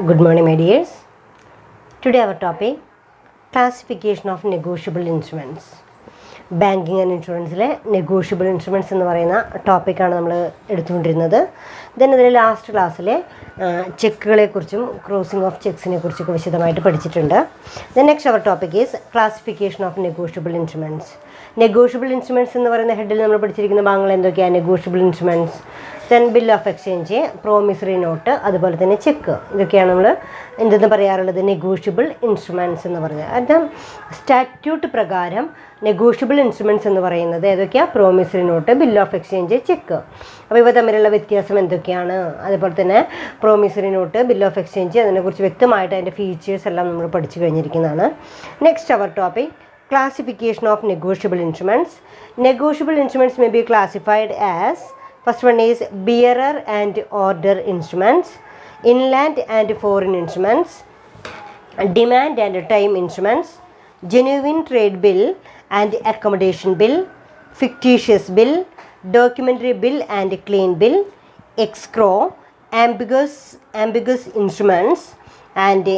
Good morning, my dears. Today our topic, classification of negotiable instruments. Banking and ഇൻഷുറൻസിലെ negotiable instruments എന്ന് പറയുന്ന ടോപ്പിക്കാണ് നമ്മൾ എടുത്തുകൊണ്ടിരുന്നത്. ദെൻ ഇതിൽ ലാസ്റ്റ് ക്ലാസ്സിലെ ചെക്കുകളെക്കുറിച്ചും ക്രോസിംഗ് ഓഫ് ചെക്സിനെ കുറിച്ചൊക്കെ വിശദമായിട്ട് പഠിച്ചിട്ടുണ്ട്. Then next our topic is classification of negotiable instruments. Negotiable instruments എന്ന് പറയുന്ന ഹെഡിൽ നമ്മൾ പഠിച്ചിരിക്കുന്ന ഭാഗങ്ങൾ എന്തൊക്കെയാണ്? Negotiable instruments, then bill of exchange, promissory note, അതുപോലെ തന്നെ ചെക്ക്. ഇതൊക്കെയാണ് നമ്മൾ എന്തെന്ന് പറയാറുള്ളത്? നെഗോഷ്യബിൾ ഇൻസ്ട്രുമെൻറ്റ്സ് എന്ന് പറയുന്നത്. അത് സ്റ്റാറ്റ്യൂട്ട് പ്രകാരം നെഗോഷ്യബിൾ ഇൻസ്ട്രുമെൻറ്റ്സ് എന്ന് പറയുന്നത് ഏതൊക്കെയാണ്? Promissory note, bill of exchange, cheque. അപ്പോൾ ഇവ തമ്മിലുള്ള വ്യത്യാസം എന്തൊക്കെയാണ്? അതുപോലെ തന്നെ promissory note, bill of exchange, അതിനെക്കുറിച്ച് വ്യക്തമായിട്ട് അതിൻ്റെ ഫീച്ചേഴ്സ് എല്ലാം നമ്മൾ പഠിച്ചു കഴിഞ്ഞിരിക്കുന്നതാണ്. Next our topic, classification of negotiable instruments. Negotiable instruments may be classified as, first one is bearer and order instruments, inland and foreign instruments, demand and time instruments, genuine trade bill and accommodation bill, fictitious bill, documentary bill and claim bill, escrow, ambiguous instruments and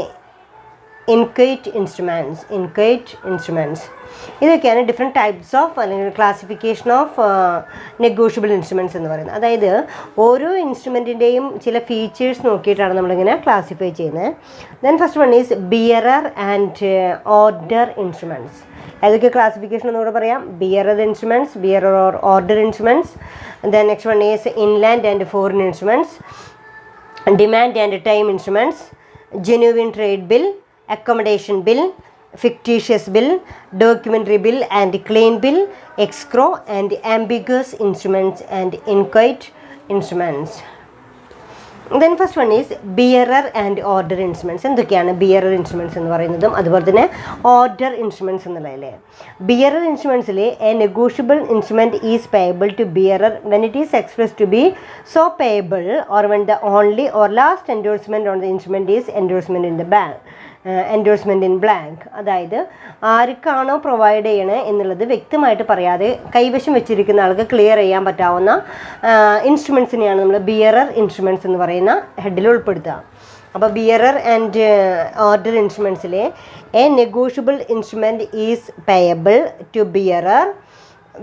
inchoate instruments. ഇതൊക്കെയാണ് different types of അല്ലെങ്കിൽ classification of negotiable instruments എന്ന് പറയുന്നത്. അതായത് ഓരോ ഇൻസ്ട്രുമെൻറ്റിൻ്റെയും ചില features നോക്കിയിട്ടാണ് നമ്മളിങ്ങനെ classify ചെയ്യുന്നത്. Then first one is bearer and order instruments. ഏതൊക്കെ ക്ലാസിഫിക്കേഷൻ എന്നൂടെ പറയാം? Bearer instruments, bearer or order instruments. Then next one is inland and foreign instruments, demand and time instruments, genuine trade bill, accommodation bill, fictitious bill, documentary bill and claim bill, escrow and ambiguous instruments and inchoate instruments. Then first one is bearer and order instruments. എന്തൊക്കെയാണ് bearer instruments എന്ന് പറയുന്നതും അതുപോലെ തന്നെ order instruments എന്നുള്ളതല്ലേ? Bearer ഇൻസ്ട്രുമെൻറ്റ്സിൽ a negotiable instrument is payable to bearer when it is express to be so payable or when the only or last endorsement on the instrument is endorsement in the bank, endorsement in blank. അതായത് ആർക്കാണോ provide ചെയ്യണേ എന്നുള്ളത് വ്യക്തമായിട്ട് പറയാതെ കൈവശം വെച്ചിരിക്കുന്ന ആൾക്ക് clear ചെയ്യാൻ പറ്റാവുന്ന ഇൻസ്ട്രുമെൻറ്റ്സിനെയാണ് നമ്മൾ ബിയറർ ഇൻസ്ട്രുമെൻറ്റ്സ് എന്ന് പറയുന്ന ഹെഡിൽ ഉൾപ്പെടുത്തുക. അപ്പോൾ ബിയറർ ആൻഡ് ഓർഡർ ഇൻസ്ട്രുമെൻറ്റ്സിലെ a negotiable instrument is payable to bearer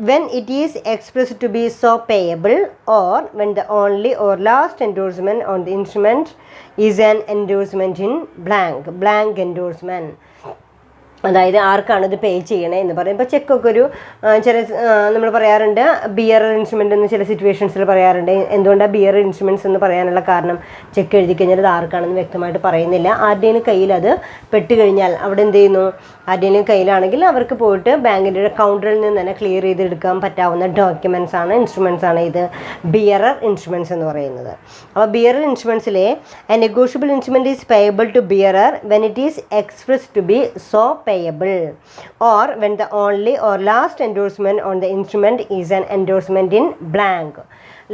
when it is expressed to be so payable or when the only or last endorsement on the instrument is an endorsement in blank endorsement. അതായത് ആർക്കാണ് ഇത് പേ ചെയ്യണേ എന്ന് പറയും. ഇപ്പോൾ ചെക്കൊക്കെ ഒരു ചില നമ്മൾ പറയാറുണ്ട് ബിയറർ ഇൻസ്ട്രുമെൻ്റ് എന്ന് ചില സിറ്റുവേഷൻസിൽ പറയാറുണ്ട്. എന്തുകൊണ്ടാണ് ബിയറർ ഇൻസ്ട്രുമെൻറ്റ്സ് എന്ന് പറയാനുള്ള കാരണം? ചെക്ക് എഴുതി കഴിഞ്ഞാൽ അത് ആർക്കാണെന്ന് വ്യക്തമായിട്ട് പറയുന്നില്ല. ആരുടെയും കയ്യിൽ അത് പെട്ട് കഴിഞ്ഞാൽ അവിടെ എന്ത് ചെയ്യുന്നു? ആരുടെയും കയ്യിലാണെങ്കിൽ അവർക്ക് പോയിട്ട് ബാങ്കിൻ്റെ കൗണ്ടറിൽ നിന്ന് തന്നെ ക്ലിയർ ചെയ്തെടുക്കാൻ പറ്റാവുന്ന ഡോക്യുമെൻറ്റ്സ് ആണ്, ഇൻസ്ട്രുമെൻറ്റ്സ് ആണ് ഇത് ബിയറർ ഇൻസ്ട്രുമെൻറ്റ്സ് എന്ന് പറയുന്നത്. അപ്പോൾ ബിയറർ ഇൻസ്ട്രുമെൻറ്റ്സിലെ a negotiable instrument is payable to bearer when it is express to be so payable or when the only or last endorsement on the instrument is an endorsement in blank.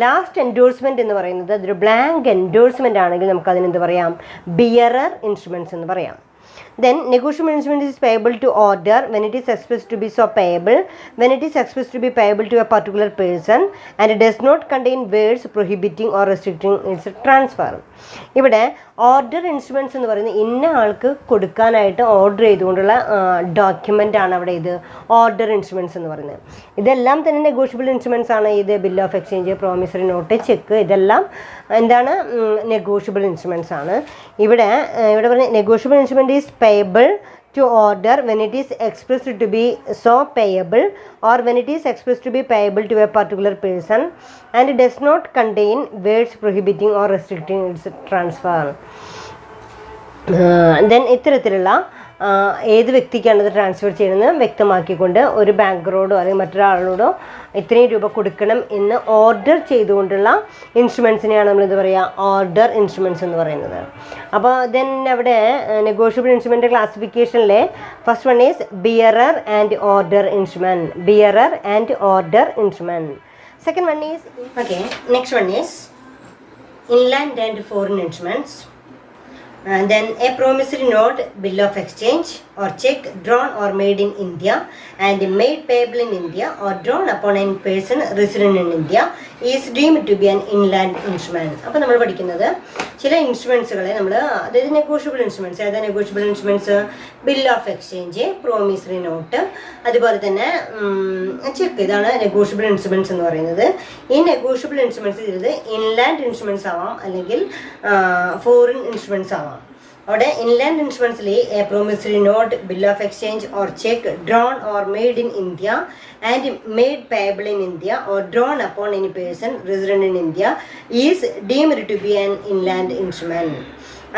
Last endorsement എന്ന് പറയുന്നത് അതൊരു blank endorsement ആണെങ്കിൽ നമുക്കതിനെന്ത് പറയാം? Bearer instruments എന്ന് പറയാം. Then negotiable instrument is payable to order when it is expressed to be so payable, when it is expressed to be payable to a particular person and it does not contain words prohibiting or restricting its transfer. ഇവിടെ order instruments എന്ന് പറയുന്നത് ഇന്ന ആൾക്ക് കൊടുക്കാനായിട്ട് order ചെയ്തുകൊണ്ടുള്ള ഡോക്യുമെൻ്റാണ് അവിടെ ഇത് order instruments എന്ന് പറയുന്നത്. ഇതെല്ലാം തന്നെ നെഗോഷ്യബിൾ ഇൻസ്ട്രുമെൻറ്റ്സ് ആണ്. ഇത് bill of exchange, promissory not, check, ഇതെല്ലാം എന്താണ്? നെഗോഷ്യബിൾ ഇൻസ്ട്രുമെൻറ്റ്സ് ആണ്. ഇവിടെ പറഞ്ഞ negotiable instrument is payable to order when it is expressed to be so payable or when it is expressed to be payable to a particular person and it does not contain words prohibiting or restricting its transfer. Then ഇത്തരത്തിലുള്ള ഏത് വ്യക്തിക്കാണ് ഇത് transfer ചെയ്യുന്നത് വ്യക്തമാക്കിക്കൊണ്ട് ഒരു ബാങ്കറോടോ അല്ലെങ്കിൽ മറ്റൊരാളോടോ ഇത്രയും രൂപ കൊടുക്കണം എന്ന് ഓർഡർ ചെയ്തുകൊണ്ടുള്ള ഇൻസ്ട്രുമെൻറ്റ്സിനെയാണ് നമ്മളിത് പറയുക ഓർഡർ ഇൻസ്ട്രുമെൻറ്റ്സ് എന്ന് പറയുന്നത്. അപ്പോൾ ദെൻ അവിടെ നെഗോഷ്യബിൾ ഇൻസ്ട്രുമെൻ്റ് ക്ലാസിഫിക്കേഷനിലെ first one is bearer and order instrument. Bearer and order instrument. Second one is next one is inland and foreign instruments. And then a promissory note, bill of exchange or check drawn or made in India and made payable in India or drawn upon a person resident in India is deemed to be an inland instrument. അപ്പോൾ നമ്മൾ പഠിക്കുന്നത് ചില ഇൻസ്ട്രുമെൻസുകളെ നമ്മൾ, അതായത് negotiable instruments, അതായത് negotiable instruments bill of exchange, promissory note, അതുപോലെ തന്നെ ചെക്ക്, ഇതാണ് നെഗോഷ്യബിൾ ഇൻസ്ട്രുമെൻറ്റ്സ് എന്ന് പറയുന്നത്. ഈ നെഗോഷ്യബിൾ ഇൻസ്ട്രുമെൻറ്റ്സ് ചെയ്തത് ഇൻലാൻഡ് ഇൻസ്ട്രുമെൻറ്റ്സ് ആവാം, അല്ലെങ്കിൽ ഫോറിൻ ഇൻസ്ട്രുമെൻറ്റ്സ് ആവാം. അവിടെ ഇൻലാൻഡ് ഇൻസ്ട്രുമെൻറ്റ്സിൽ a promissory note, bill of exchange or cheque drawn or made in India and made payable in India or drawn upon any person resident in India is deemed to be an inland instrument.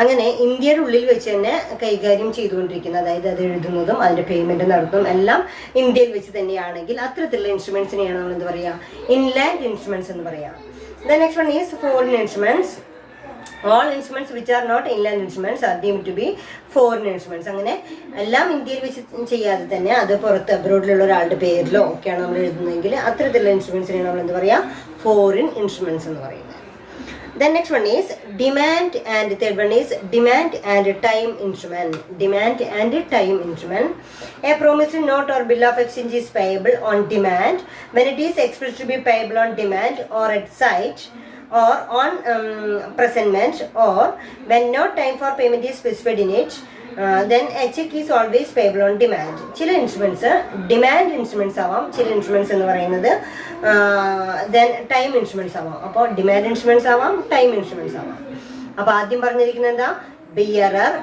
അങ്ങനെ ഇന്ത്യയുടെ ഉള്ളിൽ വെച്ച് തന്നെ കൈകാര്യം ചെയ്തുകൊണ്ടിരിക്കുന്നത്, അതായത് അത് എഴുതുന്നതും അതിൻ്റെ പേയ്മെൻറ്റ് നടത്തുന്നതും എല്ലാം ഇന്ത്യയിൽ വെച്ച് തന്നെയാണെങ്കിൽ അത്തരത്തിലുള്ള ഇൻസ്ട്രുമെൻറ്റ്സിനെയാണ് നമ്മൾ എന്ത് പറയുക, ഇൻലാൻഡ് ഇൻസ്ട്രുമെൻറ്റ്സ് എന്ന് പറയാം. The next one is foreign instruments. All instruments which are not inland instruments are deemed to be foreign instruments. അങ്ങനെ എല്ലാം ഇന്ത്യയിൽ വെച്ച് ചെയ്യാതെ തന്നെ അത് പുറത്ത് അബ്രോഡിലുള്ള ഒരാളുടെ പേരിലോ ഒക്കെയാണ് നമ്മൾ എഴുതുന്നതെങ്കിൽ അത്തരത്തിലുള്ള ഇൻസ്ട്രുമെൻസിനെയാണ് നമ്മൾ എന്ത് പറയുക, ഫോറിൻ ഇൻസ്ട്രുമെൻറ്റ്സ് എന്ന് പറയുന്നത്. Then next one is demand, and third one is demand and time instrument. Demand and time instrument. A promissory note or bill of exchange is payable on demand when it is expected to be payable on demand or at sight or on presentment, or when no time for payment is specified in it, then a check is always payable on demand. ചില instruments demand instruments ആവാം, ചില instruments എന്ന് പറയുന്നത് then time instruments ആവാം. അപ്പോൾ demand instruments ആവാം, time instruments ആവാം. അപ്പോൾ ആദ്യം പറഞ്ഞിരിക്കുന്നത് എന്താ, bearer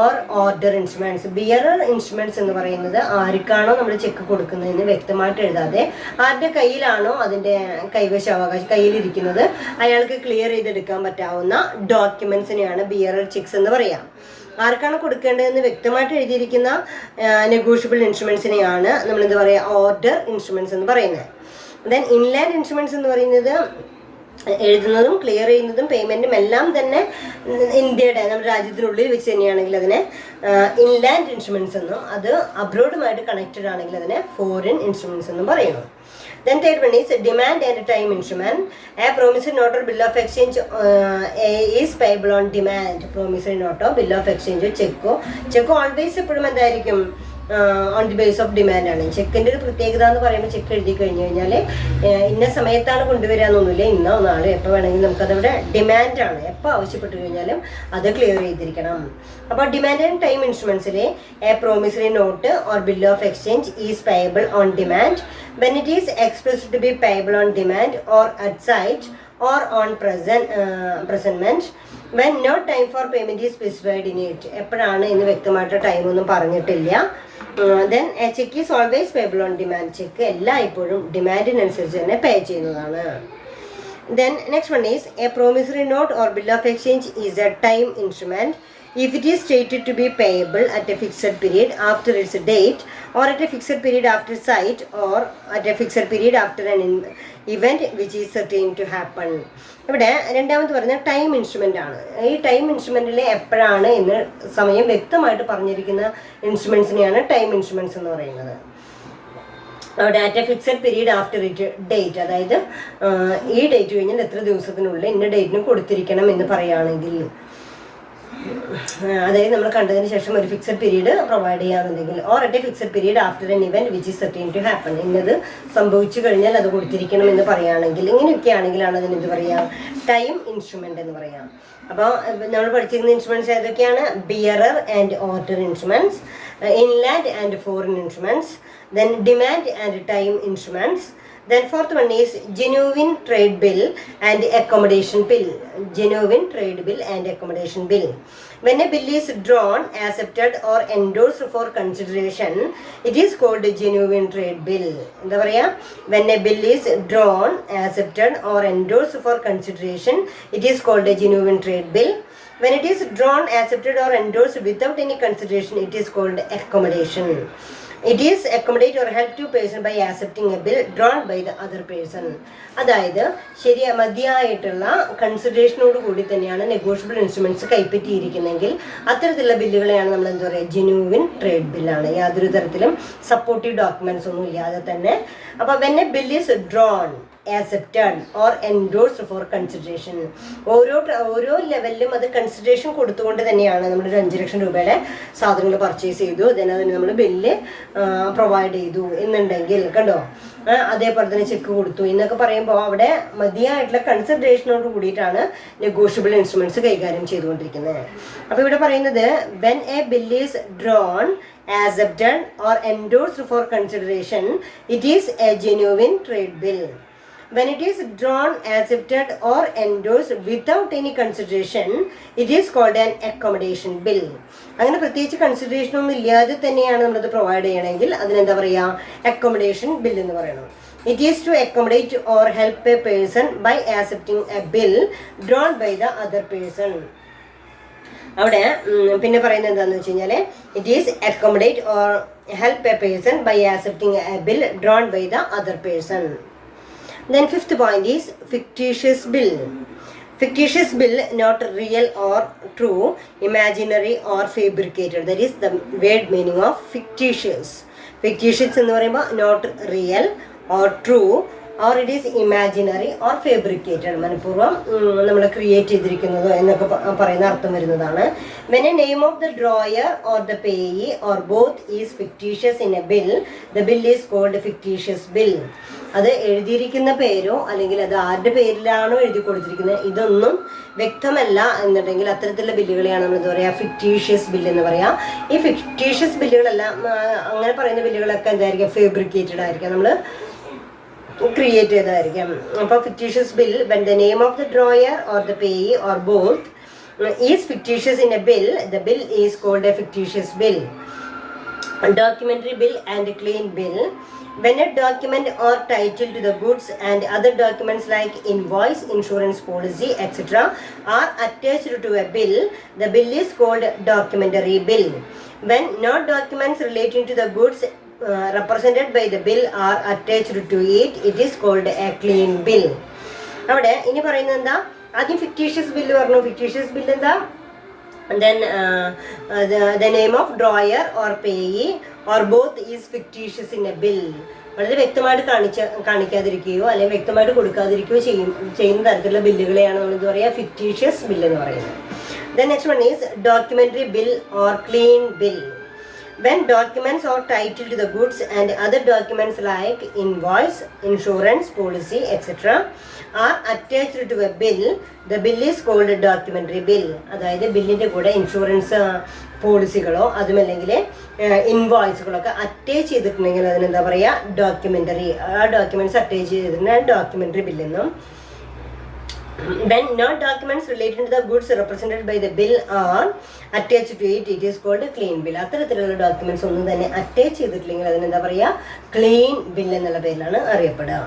or order instruments. Bearer instruments എന്ന് പറയുന്നത് ആർക്കാണോ നമ്മൾ ചെക്ക് കൊടുക്കുന്നതെന്ന് വ്യക്തമായിട്ട് എഴുതാതെ ആരുടെ കയ്യിലാണോ അതിൻ്റെ കൈവശാവകാശം കയ്യിലിരിക്കുന്നത് അയാൾക്ക് ക്ലിയർ ചെയ്തെടുക്കാൻ പറ്റാവുന്ന ഡോക്യുമെൻസിനെയാണ് ബിയറർ ചെക്സ് എന്ന് പറയാം. ആർക്കാണ് കൊടുക്കേണ്ടതെന്ന് വ്യക്തമായിട്ട് എഴുതിയിരിക്കുന്ന നെഗോഷ്യബിൾ ഇൻസ്ട്രുമെൻസിനെയാണ് നമ്മൾ എന്താ പറയുക, ഓർഡർ ഇൻസ്ട്രുമെൻറ്റ്സ് എന്ന് പറയുന്നത്. ദെൻ ഇൻലാൻഡ് ഇൻസ്ട്രുമെൻറ്റ്സ് എന്ന് പറയുന്നത് എഴുതുന്നതും ക്ലിയർ ചെയ്യുന്നതും പേയ്മെൻറ്റും എല്ലാം തന്നെ ഇന്ത്യയുടെ, നമ്മുടെ രാജ്യത്തിനുള്ളിൽ വെച്ച് തന്നെയാണെങ്കിൽ അതിനെ ഇൻലാൻഡ് ഇൻസ്ട്രുമെൻറ്റ്സ് എന്നും, അത് അബ്രോഡുമായിട്ട് കണക്റ്റഡ് ആണെങ്കിൽ അതിനെ ഫോറിൻ ഇൻസ്ട്രുമെൻറ്റ്സ് എന്നും പറയുന്നു. Then third one is demand and time instrument. A promissory note or bill of exchange is payable on demand. Promissory note or bill of exchange ചെക്കോ ഓൾവേസ് എപ്പോഴും എന്തായിരിക്കും, on the base of demand ആണ്. ചെക്കിൻ്റെ ഒരു പ്രത്യേകത എന്ന് പറയുമ്പോൾ check എഴുതി കഴിഞ്ഞ് കഴിഞ്ഞാൽ ഇന്ന സമയത്താണ് കൊണ്ടുവരാമെന്നൊന്നുമില്ല, ഇന്നോ നാളെ എപ്പോൾ വേണമെങ്കിലും നമുക്കതവിടെ ഡിമാൻഡാണ്. എപ്പോൾ ആവശ്യപ്പെട്ട് കഴിഞ്ഞാലും അത് ക്ലിയർ ചെയ്തിരിക്കണം. അപ്പോൾ ഡിമാൻഡ് ആൻഡ് ടൈം ഇൻസ്ട്രുമെൻറ്റ്സിൽ a promissory note or bill of exchange is payable on demand when it is expressed to be payable on demand or at sight or on presentment when no time for payment is specified in it. എപ്പോഴാണ് എന്ന് വ്യക്തമായിട്ട് ടൈമൊന്നും പറഞ്ഞിട്ടില്ല. Then a cheque is always payable on demand. Check എല്ലായ്പ്പോഴും ഡിമാൻഡിനനുസരിച്ച് തന്നെ പേ ചെയ്യുന്നതാണ്. Then next one is A promissory note or bill of exchange is A time instrument if it is stated to be payable at a fixed period after its date or at a fixed period after sight or at a fixed period after an event which is certain to happen. ഇവിടെ രണ്ടാമത് പറയുന്നത് time instrument ആണ്. ഈ time ഇൻസ്ട്രുമെൻറ്റിൽ എപ്പോഴാണ് എന്ന് സമയം വ്യക്തമായിട്ട് പറഞ്ഞിരിക്കുന്ന ഇൻസ്ട്രുമെൻസിനെയാണ് ടൈം ഇൻസ്ട്രുമെൻറ്റ്സ് എന്ന് പറയുന്നത്. അവിടെ at a fixed period after it date, അതായത് ഈ ഡേറ്റ് കഴിഞ്ഞാൽ എത്ര ദിവസത്തിനുള്ളിൽ ഇന്ന ഡേറ്റിന് കൊടുത്തിരിക്കണം എന്ന് പറയുകയാണെങ്കിൽ, അതായത് നമ്മൾ കണ്ടതിന് ശേഷം ഒരു ഫിക്സഡ് പീരീഡ് പ്രൊവൈഡ് ചെയ്യാന്നുണ്ടെങ്കിൽ, or at a fixed period after an event which is certain to happen, ഇന്നത് സംഭവിച്ചു കഴിഞ്ഞാൽ അത് കൊടുത്തിരിക്കണം എന്ന് പറയുകയാണെങ്കിൽ, ഇങ്ങനെയൊക്കെ ആണെങ്കിലാണ് അതിന് എന്ത് പറയാം, ടൈം ഇൻസ്ട്രുമെന്റ് എന്ന് പറയാം. അപ്പോൾ നമ്മൾ പഠിച്ചിരുന്ന ഇൻസ്ട്രുമെന്റ്സ് ഏതൊക്കെയാണ്, bearer and order instruments, inland and foreign instruments, then demand and time instruments. Then fourth one is genuine trade bill and accommodation bill. Genuine trade bill and accommodation bill. When a bill is drawn, accepted or endorsed for consideration, it is called a genuine trade bill. എന്താ പറയാ, when a bill is drawn, accepted or endorsed for consideration, it is called a genuine trade bill. When it is drawn, accepted or endorsed without any consideration, it is called accommodation. It is accommodate or help to person by accepting a bill drawn by the other person. അതായത് മതിയായിട്ടുള്ള കൺസിഡറേഷനോട് കൂടി തന്നെയാണ് negotiable instruments കൈപ്പറ്റിയിരിക്കുന്നെങ്കിൽ അത്തരത്തിലുള്ള ബില്ലുകളെയാണ് നമ്മൾ എന്താ പറയുക, ജെന്യൂവിൻ trade ബില്ലാണ്. യാതൊരു തരത്തിലും സപ്പോർട്ടീവ് ഡോക്യുമെന്റ്സ് ഒന്നും ഇല്ലാതെ തന്നെ. അപ്പോൾ when A bill is drawn, accepted or endorsed for consideration, ഓരോ ലെവലിലും അത് കൺസിഡറേഷൻ കൊടുത്തുകൊണ്ട് തന്നെയാണ് നമ്മൾ 5 ലക്ഷം രൂപയുടെ സാധനങ്ങൾ പർച്ചേസ് ചെയ്തു, അതിന് നമ്മൾ ബില്ല് പ്രൊവൈഡ് ചെയ്തു എന്നുണ്ടെങ്കിൽ, കണ്ടോ, അതേപോലെ തന്നെ ചെക്ക് കൊടുത്തു എന്നൊക്കെ പറയുമ്പോൾ അവിടെ മതിയായിട്ടുള്ള കൺസിഡറേഷനോട് കൂടിയിട്ടാണ് നെഗോഷ്യബിൾ ഇൻസ്ട്രുമെന്റ്സ് കൈകാര്യം ചെയ്തുകൊണ്ടിരിക്കുന്നത്. അപ്പോൾ ഇവിടെ പറയുന്നത് when A bill is drawn accepted or endorsed for consideration, it is a genuine trade bill. When it is drawn, accepted or endorsed without any consideration, it is called an accommodation bill. അങ്ങനെ പ്രത്യേകിച്ച് consideration ഒന്നും ഇല്ലാതെ തന്നെയാണ് നമ്മളത് provide ചെയ്യണമെങ്കിൽ അതിനെന്താ പറയുക, accommodation bill എന്ന് പറയുന്നത്. It is to accommodate or help a person by accepting a bill drawn by the other person. അവിടെ പിന്നെ പറയുന്നത് എന്താണെന്ന് വെച്ച് കഴിഞ്ഞാൽ it is accommodate or help a person by accepting a bill drawn by the other person. Then fifth point is fictitious bill. Fictitious bill not real or true, imaginary or fabricated. That is the word meaning of fictitious. Fictitious എന്ന് പറയുമ്പോൾ not real or true or it is imaginary or fabricated. മനഃപൂർവ്വം നമ്മൾ create ചെയ്തിരിക്കുന്നതോ എന്നൊക്കെ പറയുന്ന അർത്ഥം വരുന്നതാണ്. When a name of the drawer or the payee or both is fictitious in a bill, the bill is called a fictitious bill. അത് എഴുതിയിരിക്കുന്ന പേരോ അല്ലെങ്കിൽ അത് ആരുടെ പേരിലാണോ എഴുതി കൊടുത്തിരിക്കുന്നത് ഇതൊന്നും വ്യക്തമല്ല എന്നുണ്ടെങ്കിൽ അത്തരത്തിലുള്ള ബില്ലുകളെയാണ് നമ്മൾ എന്താ പറയുക, ഫിക്ടീഷ്യസ് ബില്ല് എന്ന് പറയാം. ഈ ഫിക്ടീഷ്യസ് ബില്ലുകളെല്ലാം അങ്ങനെ പറയുന്ന ബില്ലുകളൊക്കെ എന്തായിരിക്കും, ഫേബ്രിക്കേറ്റഡ് ആയിരിക്കാം, നമ്മൾ ക്രിയേറ്റ് ചെയ്തതായിരിക്കും. അപ്പോൾ fictitious bill when the name of the drawer or the payee or both is fictitious in a bill, the bill is called a fictitious bill. Documentary bill and clean bill. When a document or title to the goods and other documents like invoice, insurance policy, etc. are attached to a bill, the bill is called documentary bill. When no documents relating to the goods represented by the bill are attached to it, it is called a clean bill. അവിടെ ഇനി പറയുന്നത് എന്താ, ആദ്യം fictitious bill പറഞ്ഞു. Fictitious bill എന്താ, then the name of drawer or payee or both is fictitious in a bill. വളരെ വ്യക്തമായിട്ട് കാണിക്കാതിരിക്കുകയോ അല്ലെങ്കിൽ വ്യക്തമായിട്ട് കൊടുക്കാതിരിക്കുകയോ ചെയ്യുന്ന തരത്തിലുള്ള ബില്ലുകളെയാണ് നമ്മൾ എന്താ പറയുക, ഫിക്ടീഷ്യസ് ബില്ല് എന്ന് പറയുന്നത്. Then next one is documentary bill or clean bill. When documents or title to the goods and other documents like invoice, insurance, policy, etc. are attached to a bill, the bill is called a documentary bill. അതായത് ബില്ലിൻ്റെ കൂടെ insurance പോളിസികളോ അതുമല്ലെങ്കിൽ ഇൻവോയ്സുകളൊക്കെ attach ചെയ്തിട്ടുണ്ടെങ്കിൽ അതിനെന്താ പറയുക, documentary. ആ documents attach ചെയ്തിട്ടുണ്ടെങ്കിൽ documentary ബില്ലെന്നും. When no documents related to the goods represented by the bill are attached to it, it is called a clean bill. അത്തരത്തിലുള്ള ഡോക്യുമെന്റ്സ് ഒന്നും തന്നെ അറ്റാച്ച് ചെയ്തിട്ടില്ലെങ്കിൽ അതിനെന്താ പറയുക, ക്ലീൻ ബിൽ എന്നുള്ള പേരിലാണ് അറിയപ്പെടുക.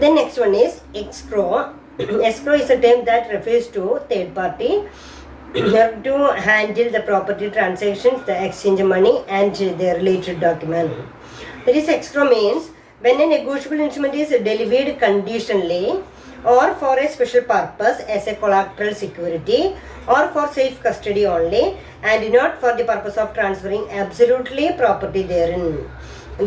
Then next one is escrow. Escrow is a term that refers to third party to handle the property transactions, the exchange money and the related document. That is, escrow means when a negotiable instrument is delivered conditionally or for a special purpose as a collateral security or for safe custody only and not for the purpose of transferring absolutely property therein.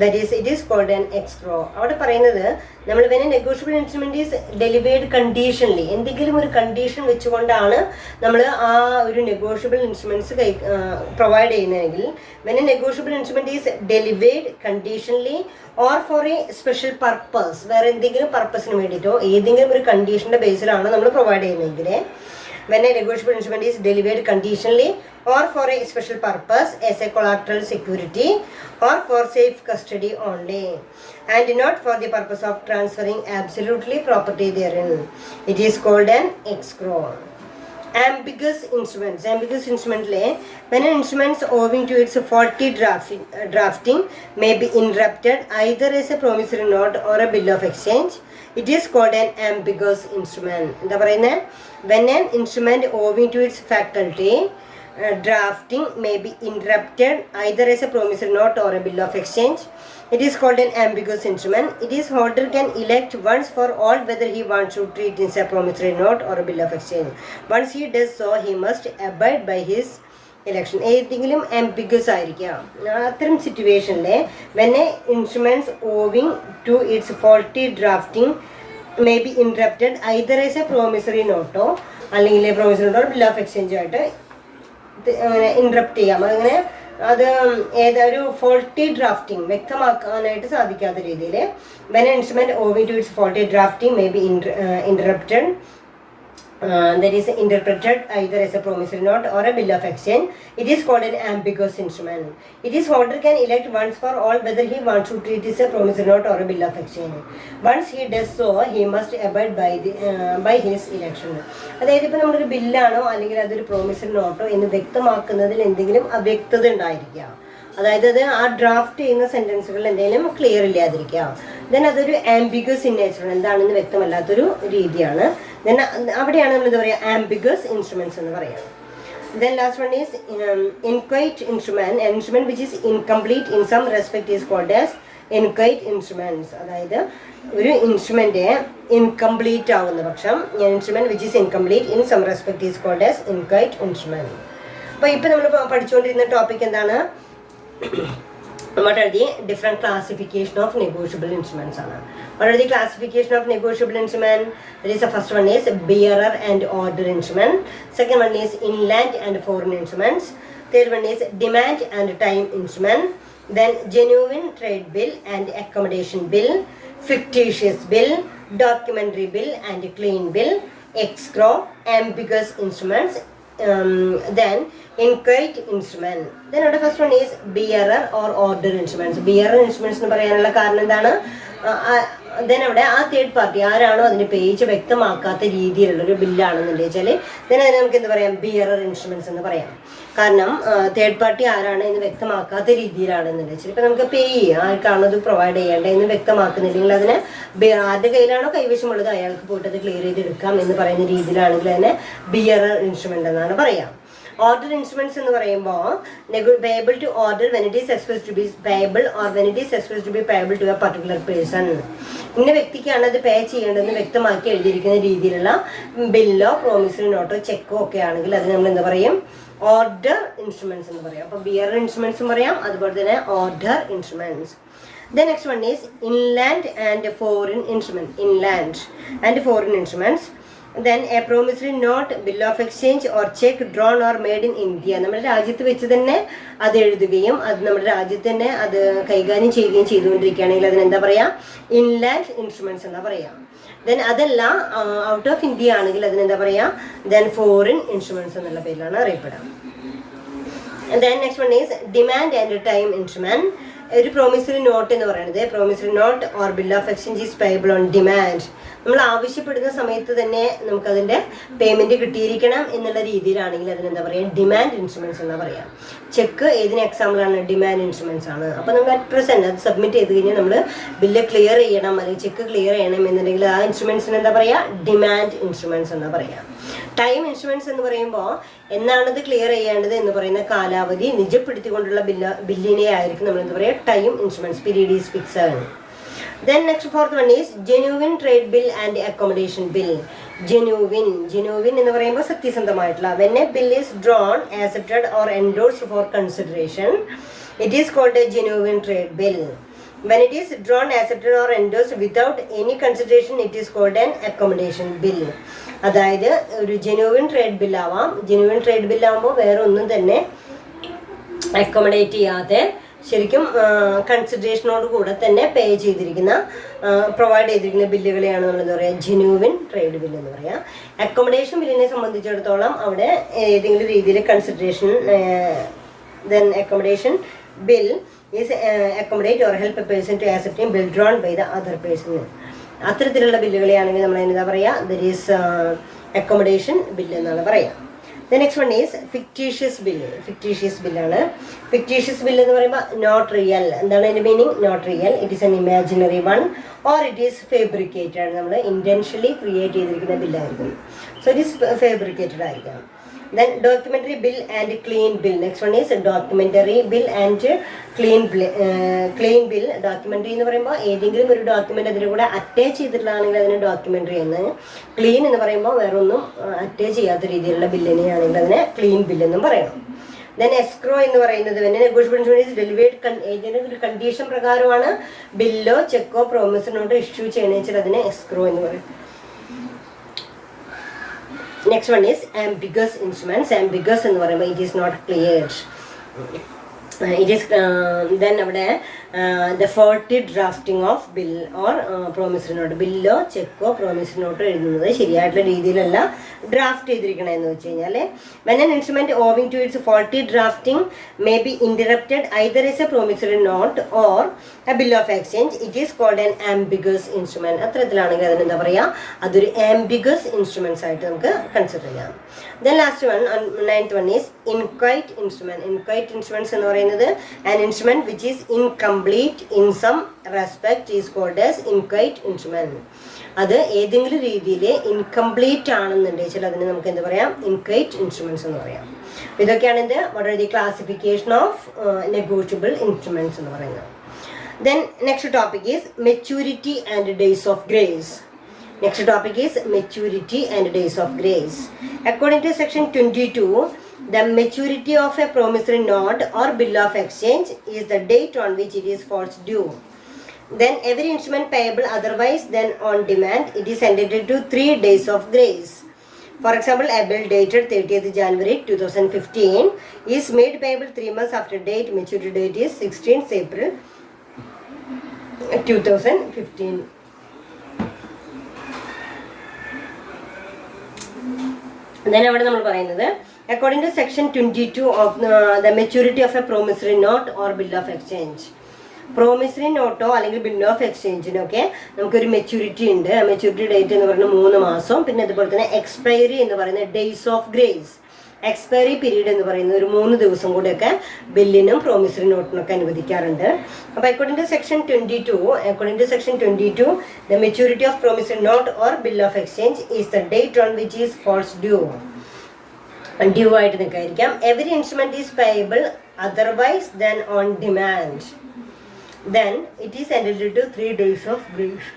That is, it is called an escrow. അവിടെ പറയുന്നത് നമ്മൾ when a negotiable instrument is delivered conditionally, എന്തെങ്കിലും ഒരു condition വെച്ചുകൊണ്ടാണ് നമ്മൾ ആ ഒരു negotiable instruments provide ചെയ്യുന്നതെങ്കിൽ when a negotiable instrument is delivered conditionally or for a special purpose, വേറെ എന്തെങ്കിലും പർപ്പസിന് വേണ്ടിയിട്ടോ ഏതെങ്കിലും ഒരു കണ്ടീഷൻ്റെ ബേസിലാണ് നമ്മൾ പ്രൊവൈഡ് ചെയ്യുന്നതെങ്കിൽ when a negotiable instrument is delivered conditionally or for a special purpose as a collateral security or for safe custody only and not for the purpose of transferring absolutely property therein, it is called an escrow. Ambiguous instruments. Ambiguous instrument when an instrument owing to its faulty drafting may be interrupted either as a promissory note or a bill of exchange, it is called an ambiguous instrument. എന്താ പറയുന്നത്, when an instrument owing to its faculty drafting may be interrupted either as a promissory note or a bill of exchange, it is called an ambiguous instrument. It is holder can elect once for all whether he wants to treat it as a promissory note or a bill of exchange. Once he does so, he must abide by his election. ഏതെങ്കിലും ambiguous ആയിരിക്കാം. അത്തരം സിറ്റുവേഷനിൽ when a instruments owing to its faulty drafting may be interrupted either as a promissory note അല്ലെങ്കിൽ promissory note or bill of exchange ആയിട്ട് അങ്ങനെ interrupt ചെയ്യാം, അങ്ങനെ അത് ഏതൊരു ഫോൾട്ടി ഡ്രാഫ്റ്റിംഗ് വ്യക്തമാക്കാനായിട്ട് സാധിക്കാത്ത രീതിയിൽ വെൻ ഇൻസ്ട്രുമെന്റ് ഓവി to its faulty drafting may be interrupted that is interpreted either as a promissory note or a bill of exchange. It is called an ambiguous instrument. It is holder can elect once for all whether he wants to treat it as a promissory note or a bill of exchange. Once he does so, he must abide by his election. അതായത് ഇപ്പോൾ നമ്മളൊരു ബില്ലാണോ അല്ലെങ്കിൽ അതൊരു promissory നോട്ടോ എന്ന് വ്യക്തമാക്കുന്നതിൽ എന്തെങ്കിലും അവ്യക്തത ഉണ്ടായിരിക്കുക. അതായത് അത് ആ ഡ്രാഫ്റ്റ് ചെയ്യുന്ന സെന്റൻസുകളിൽ എന്തെങ്കിലും ക്ലിയർ ഇല്ലാതിരിക്കുക. ദെൻ അതൊരു ആംബിഗസ് ഇൻ നേച്ചർ, എന്താണെന്ന് വ്യക്തമല്ലാത്തൊരു രീതിയാണ്. ദെൻ അവിടെയാണ് നമ്മൾ എന്താ പറയുക, ആംബിഗസ് ഇൻസ്ട്രുമെന്റ്സ് എന്ന് പറയുന്നത്. Then last one is inchoate instrument. Instrument which is incomplete in some respect is called as inchoate instruments. അതായത് ഒരു ഇൻസ്ട്രുമെന്റ് ഇൻകംപ്ലീറ്റ് ആവുന്ന പക്ഷം instrument which is incomplete in some respect is called as inchoate instrument. അപ്പോൾ ഇപ്പം നമ്മൾ പഠിച്ചുകൊണ്ടിരുന്ന topic എന്താണ്? What are the different classification of negotiable instruments? What are the classification of negotiable instrument? There is the first one is bearer and order instrument. Second one is inland and foreign instruments. Third one is demand and time instrument. Then genuine trade bill and accommodation bill, fictitious bill, documentary bill and clean bill, escrow, ambiguous instruments. Then inquite instrument. Then the first one is bearer or order instruments. Bearer instruments എന്ന് പറയാനുള്ള കാരണം എന്താണ്? Then അവിടെ ആ third party ആരാണോ അതിൻ്റെ page വ്യക്തമാക്കാത്ത രീതിയിലുള്ളൊരു ബില്ലാണെന്നുണ്ടെങ്കിൽ വെച്ചാൽ ദെൻ അതിന് നമുക്ക് എന്ത് പറയാം, ബിയറർ ഇൻസ്ട്രുമെന്റ്സ് എന്ന് പറയാം. കാരണം തേർഡ് പാർട്ടി ആരാണ് എന്ന് വ്യക്തമാക്കാത്ത രീതിയിലാണെന്നുണ്ടെങ്കിൽ വെച്ചാൽ ഇപ്പം നമുക്ക് പേ ആർക്കാണോ അത് പ്രൊവൈഡ് ചെയ്യേണ്ടത് എന്ന് വ്യക്തമാക്കുന്നില്ലെങ്കിൽ അതിന് ആരുടെ കയ്യിലാണോ കൈവശമുള്ളത് അയാൾക്ക് പോയിട്ട് അത് ക്ലിയർ ചെയ്തെടുക്കാം എന്ന് പറയുന്ന രീതിയിലാണെങ്കിൽ അതിനെ ബിയറർ ഇൻസ്ട്രുമെന്റ് എന്നാണ് പറയാം. ഓർഡർ ഇൻസ്ട്രുമെന്റ്സ് എന്ന് പറയുമ്പോൾ payable to order when it is express to be payable or when it is express to be payable to a particular person. ഇന്ന വ്യക്തിക്കാണ് അത് പേ ചെയ്യേണ്ടതെന്ന് വ്യക്തമാക്കി എഴുതിയിരിക്കുന്ന രീതിയിലുള്ള ബില്ലോ പ്രോമിസറി നോട്ടോ ചെക്കോ ഒക്കെ ആണെങ്കിൽ അത് നമ്മൾ എന്താ പറയും, ഓർഡർ ഇൻസ്ട്രുമെന്റ്സ് എന്ന് പറയാം. അപ്പോൾ ബിയറർ ഇൻസ്ട്രുമെന്റ്സും പറയാം, അതുപോലെ തന്നെ order instruments. The next one is inland and foreign instrument. Inland and foreign instruments. Then a promissory note, bill of exchange or check drawn or made in India. നമ്മുടെ രാജ്യത്ത് വെച്ച് തന്നെ അത് എഴുതുകയും അത് നമ്മുടെ രാജ്യത്ത് തന്നെ അത് കൈകാര്യം ചെയ്യുകയും ചെയ്തുകൊണ്ടിരിക്കുകയാണെങ്കിൽ അതിനെന്താ പറയുക, ഇൻലാൻഡ് ഇൻസ്ട്രുമെന്റ്സ് എന്നാ പറയാം. ദെൻ അതല്ല ഔട്ട് ഓഫ് ഇന്ത്യ ആണെങ്കിൽ അതിനെന്താ പറയുക, ദെൻ ഫോറിൻ ഇൻസ്ട്രുമെന്റ്സ് എന്നുള്ള പേരിലാണ് അറിയപ്പെടുക. Then next one is demand and time instrument. ഒരു പ്രോമിസറി നോട്ട് എന്ന് പറയുന്നത് promissory note or bill of exchange is payable on demand. നമ്മൾ ആവശ്യപ്പെടുന്ന സമയത്ത് തന്നെ നമുക്കതിൻ്റെ പേയ്മെൻറ്റ് കിട്ടിയിരിക്കണം എന്നുള്ള രീതിയിലാണെങ്കിൽ അതിനെന്താ പറയുക, ഡിമാൻഡ് ഇൻസ്ട്രുമെൻറ്റ്സ് എന്നാ പറയാം. ചെക്ക് ഏതിന് എക്സാമ്പിളാണ്, ഡിമാൻഡ് ഇൻസ്ട്രുമെൻറ്റ്സ് ആണ്. അപ്പോൾ നമുക്ക് അറ്റ് പ്രസൻറ്റ് അത് സബ്മിറ്റ് ചെയ്ത് കഴിഞ്ഞാൽ നമ്മൾ ബില്ല് ക്ലിയർ ചെയ്യണം അല്ലെങ്കിൽ ചെക്ക് ക്ലിയർ ചെയ്യണം എന്നുണ്ടെങ്കിൽ ആ ഇൻസ്ട്രുമെൻറ്റ്സിന് എന്താ പറയുക, ഡിമാൻഡ് ഇൻസ്ട്രുമെൻറ്റ്സ് എന്നാ പറയാം. ടൈം ഇൻസ്ട്രുമെൻറ്റ്സ് എന്ന് പറയുമ്പോൾ എന്നാണത് ക്ലിയർ ചെയ്യേണ്ടത് എന്ന് പറയുന്ന കാലാവധി നിജപ്പെടുത്തിക്കൊണ്ടുള്ള ബില്ലിനെ ആയിരിക്കും നമ്മൾ എന്താ പറയുക, time instruments. Period is fixed. Then next fourth one is genuine trade bill and accommodation bill. Genuine എന്ന് പറയുമ്പോൾ സത്യസന്ധമായിട്ടുള്ള. When a bill is drawn, accepted or endorsed for consideration, it is called a genuine trade bill. When it is drawn, accepted or endorsed without any consideration, it is called an accommodation bill. അതായത് ഒരു ജെന്യൂവിൻ trade bill ആവാം. ജെന്യൂവിൻ trade bill ആകുമ്പോൾ വേറെ ഒന്നും തന്നെ accommodate ചെയ്യാതെ ശരിക്കും കൺസിഡറേഷനോട് കൂടെ തന്നെ പേ ചെയ്തിരിക്കുന്ന പ്രൊവൈഡ് ചെയ്തിരിക്കുന്ന ബില്ലുകളെയാണ് നമ്മൾ എന്താ പറയുക, ജെന്യൂവിൻ ട്രേഡ് ബിൽ എന്ന് പറയുക. അക്കോമഡേഷൻ ബില്ലിനെ സംബന്ധിച്ചിടത്തോളം അവിടെ ഏതെങ്കിലും രീതിയിൽ consideration, then accommodation bill is accommodate or help a person to accept bill drawn by the other person. അത്തരത്തിലുള്ള ബില്ലുകളെയാണെങ്കിൽ നമ്മൾ എന്താ പറയുക, ദർ ഈസ് അക്കോമഡേഷൻ ബില്ല് എന്നാണ് പറയുക. The next one is fictitious bill. Fictitious ബില്ലാണ്. ഫിക്റ്റീഷ്യസ് ബില്ല് എന്ന് പറയുമ്പോൾ നോട്ട് റിയൽ. എന്താണ് അതിൻ്റെ meaning? Not real. It is an imaginary one or it is fabricated. നമ്മൾ ഇൻറ്റൻഷ്യലി ക്രിയേറ്റ് ചെയ്തിരിക്കുന്ന ബില്ലായിരിക്കും. സോ ഇറ്റ് ഈസ് ഫേബ്രിക്കേറ്റഡ് ആയിരിക്കാം. Then documentary bill and clean bill. Next one is documentary bill and clean bill. Documentary എന്ന് പറയുമ്പോൾ ഏതെങ്കിലും ഒരു document അതിൻ്റെ കൂടെ അറ്റാച്ച് ചെയ്തിട്ടുള്ളതാണെങ്കിൽ അതിന് ഡോക്യുമെൻ്ററി എന്ന്. ക്ലീൻ എന്ന് പറയുമ്പോൾ വേറൊന്നും അറ്റാച്ച് ചെയ്യാത്ത രീതിയിലുള്ള ബില്ലിനെയാണെങ്കിൽ അതിനെ ക്ലീൻ ബില്ലെന്നും പറയണം. ദെൻ എസ്ക്രോ എന്ന് പറയുന്നത് പിന്നെ നെഗോഷ്യബിൾ ഇൻസ്ട്രുമെന്റ് ഡെലിവേർഡ് ഏതെങ്കിലും ഒരു കണ്ടീഷൻ പ്രകാരമാണ് ബില്ലോ ചെക്കോ പ്രോമിസറി നോട്ടോ ഇഷ്യൂ ചെയ്യണമെന്ന് വെച്ചാൽ അതിനെ എസ്ക്രോ എന്ന് പറയും. Next one is ambiguous instruments. Ambiguous എന്ന് പറയുമ്പോൾ it is not clear. It is then the faulty drafting of bill or promissory note. ബില്ലോ ചെക്കോ പ്രോമിസറി നോട്ടോ എഴുതുന്നത് ശരിയായിട്ടുള്ള രീതിയിലല്ല ഡ്രാഫ്റ്റ് ചെയ്തിരിക്കണമെന്ന് വെച്ച് കഴിഞ്ഞാൽ when an instrument owing to its faulty drafting may be interrupted either as a promissory note or a bill of exchange, it is called an ambiguous instrument. അത്തരത്തിലാണെങ്കിൽ അതിനെന്താ പറയുക, അതൊരു ambiguous instruments ആയിട്ട് നമുക്ക് കൺസിഡർ ചെയ്യാം. Then last one, ninth one is inchoate instrument. Inchoate instruments എന്ന് പറയുന്നത് an instrument which is incomplete in some respect is called as inchoate instrument. അത് ഏതെങ്കിലും രീതിയിൽ ഇൻകംപ്ലീറ്റ് ആണെന്നുണ്ടെങ്കിൽ അതിന് നമുക്ക് എന്താ പറയാം, ഇൻക്വൈറ്റ് ഇൻസ്ട്രുമെന്റ്സ് എന്ന് പറയാം. ഇതൊക്കെയാണ് ഇത് what are the classification of negotiable instruments എന്ന് പറയുന്നത്. Then next topic is maturity and days of grace. Next topic is maturity and days of grace. According to section 22, the maturity of a promissory note or bill of exchange is the date on which it is falls due. Then every instrument payable otherwise than on demand, it is entitled to 3 days of grace. For example, a bill dated 30th January 2015 is made payable 3 months after date. Maturity date is 16th April 2015. Then അവിടെ നമ്മൾ പറയുന്നത് according to section 22 of the maturity of a promissory note or bill of exchange. Promissory നോട്ടോ അല്ലെങ്കിൽ bill of എക്സ്ചേഞ്ചിനൊക്കെ നമുക്കൊരു maturity ഉണ്ട്. Maturity date എന്ന് പറയുന്നത് 3 മാസം. പിന്നെ അതുപോലെ തന്നെ എക്സ്പയറി എന്ന് പറയുന്നത് days of grace, expiry period എന്ന് പറയുന്നത് ഒരു 3 ദിവസം കൂടെയൊക്കെ ബില്ലിനും പ്രോമിസറി നോട്ടിനൊക്കെ അനുവദിക്കാറുണ്ട്. അപ്പോൾ according to section 22 the maturity of promissory note or bill of exchange is the date on which is falls due. Due ആയിട്ട് നിൽക്കായിരിക്കാം. Every instrument is payable otherwise than on demand, then it is entitled to 3 days of grace.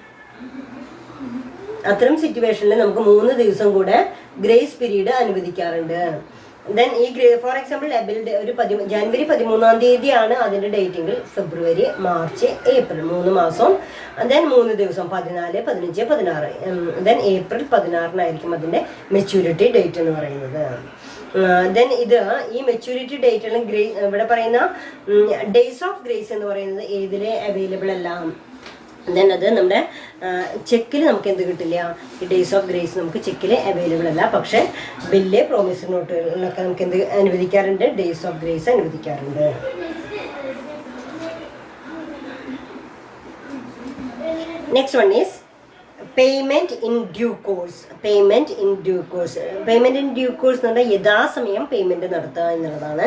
അത്തരം സിറ്റുവേഷനിൽ നമുക്ക് 3 ദിവസം കൂടെ grace period അനുവദിക്കാറുണ്ട്. Then ഈ for example ഒരു ജനുവരി 13-ാം തീയതിയാണ് അതിൻ്റെ ഡേറ്റെങ്കിൽ ഫെബ്രുവരി, മാർച്ച്, ഏപ്രിൽ 3 മാസം. ദെൻ 3 ദിവസം 14, 15, 16. ദെൻ ഏപ്രിൽ 16-നായിരിക്കും അതിൻ്റെ മെച്യൂരിറ്റി ഡേറ്റ് എന്ന് പറയുന്നത്. ദെൻ ഈ മെച്യൂരിറ്റി ഡേറ്റ് അല്ലെങ്കിൽ ഇവിടെ പറയുന്ന ഡേയ്സ് ഓഫ് ഗ്രേസ് എന്ന് പറയുന്നത് ഏതിലെ അവൈലബിൾ അല്ല. ദെൻ അത് നമ്മുടെ ചെക്കിൽ നമുക്ക് എന്ത് കിട്ടില്ല, ഈ ഡേയ്സ് ഓഫ് ഗ്രേസ് നമുക്ക് ചെക്കിൽ അവൈലബിൾ അല്ല. പക്ഷേ ബില്ല്, പ്രോമിസറി നോട്ടുകളിലൊക്കെ നമുക്ക് എന്ത് അനുവദിക്കാറുണ്ട്, ഡേയ്സ് ഓഫ് ഗ്രേസ് അനുവദിക്കാറുണ്ട്. Next one is payment in due course. Payment in due course എന്ന് പറഞ്ഞാൽ യഥാസമയം പേയ്മെന്റ് നടത്തുക എന്നുള്ളതാണ്.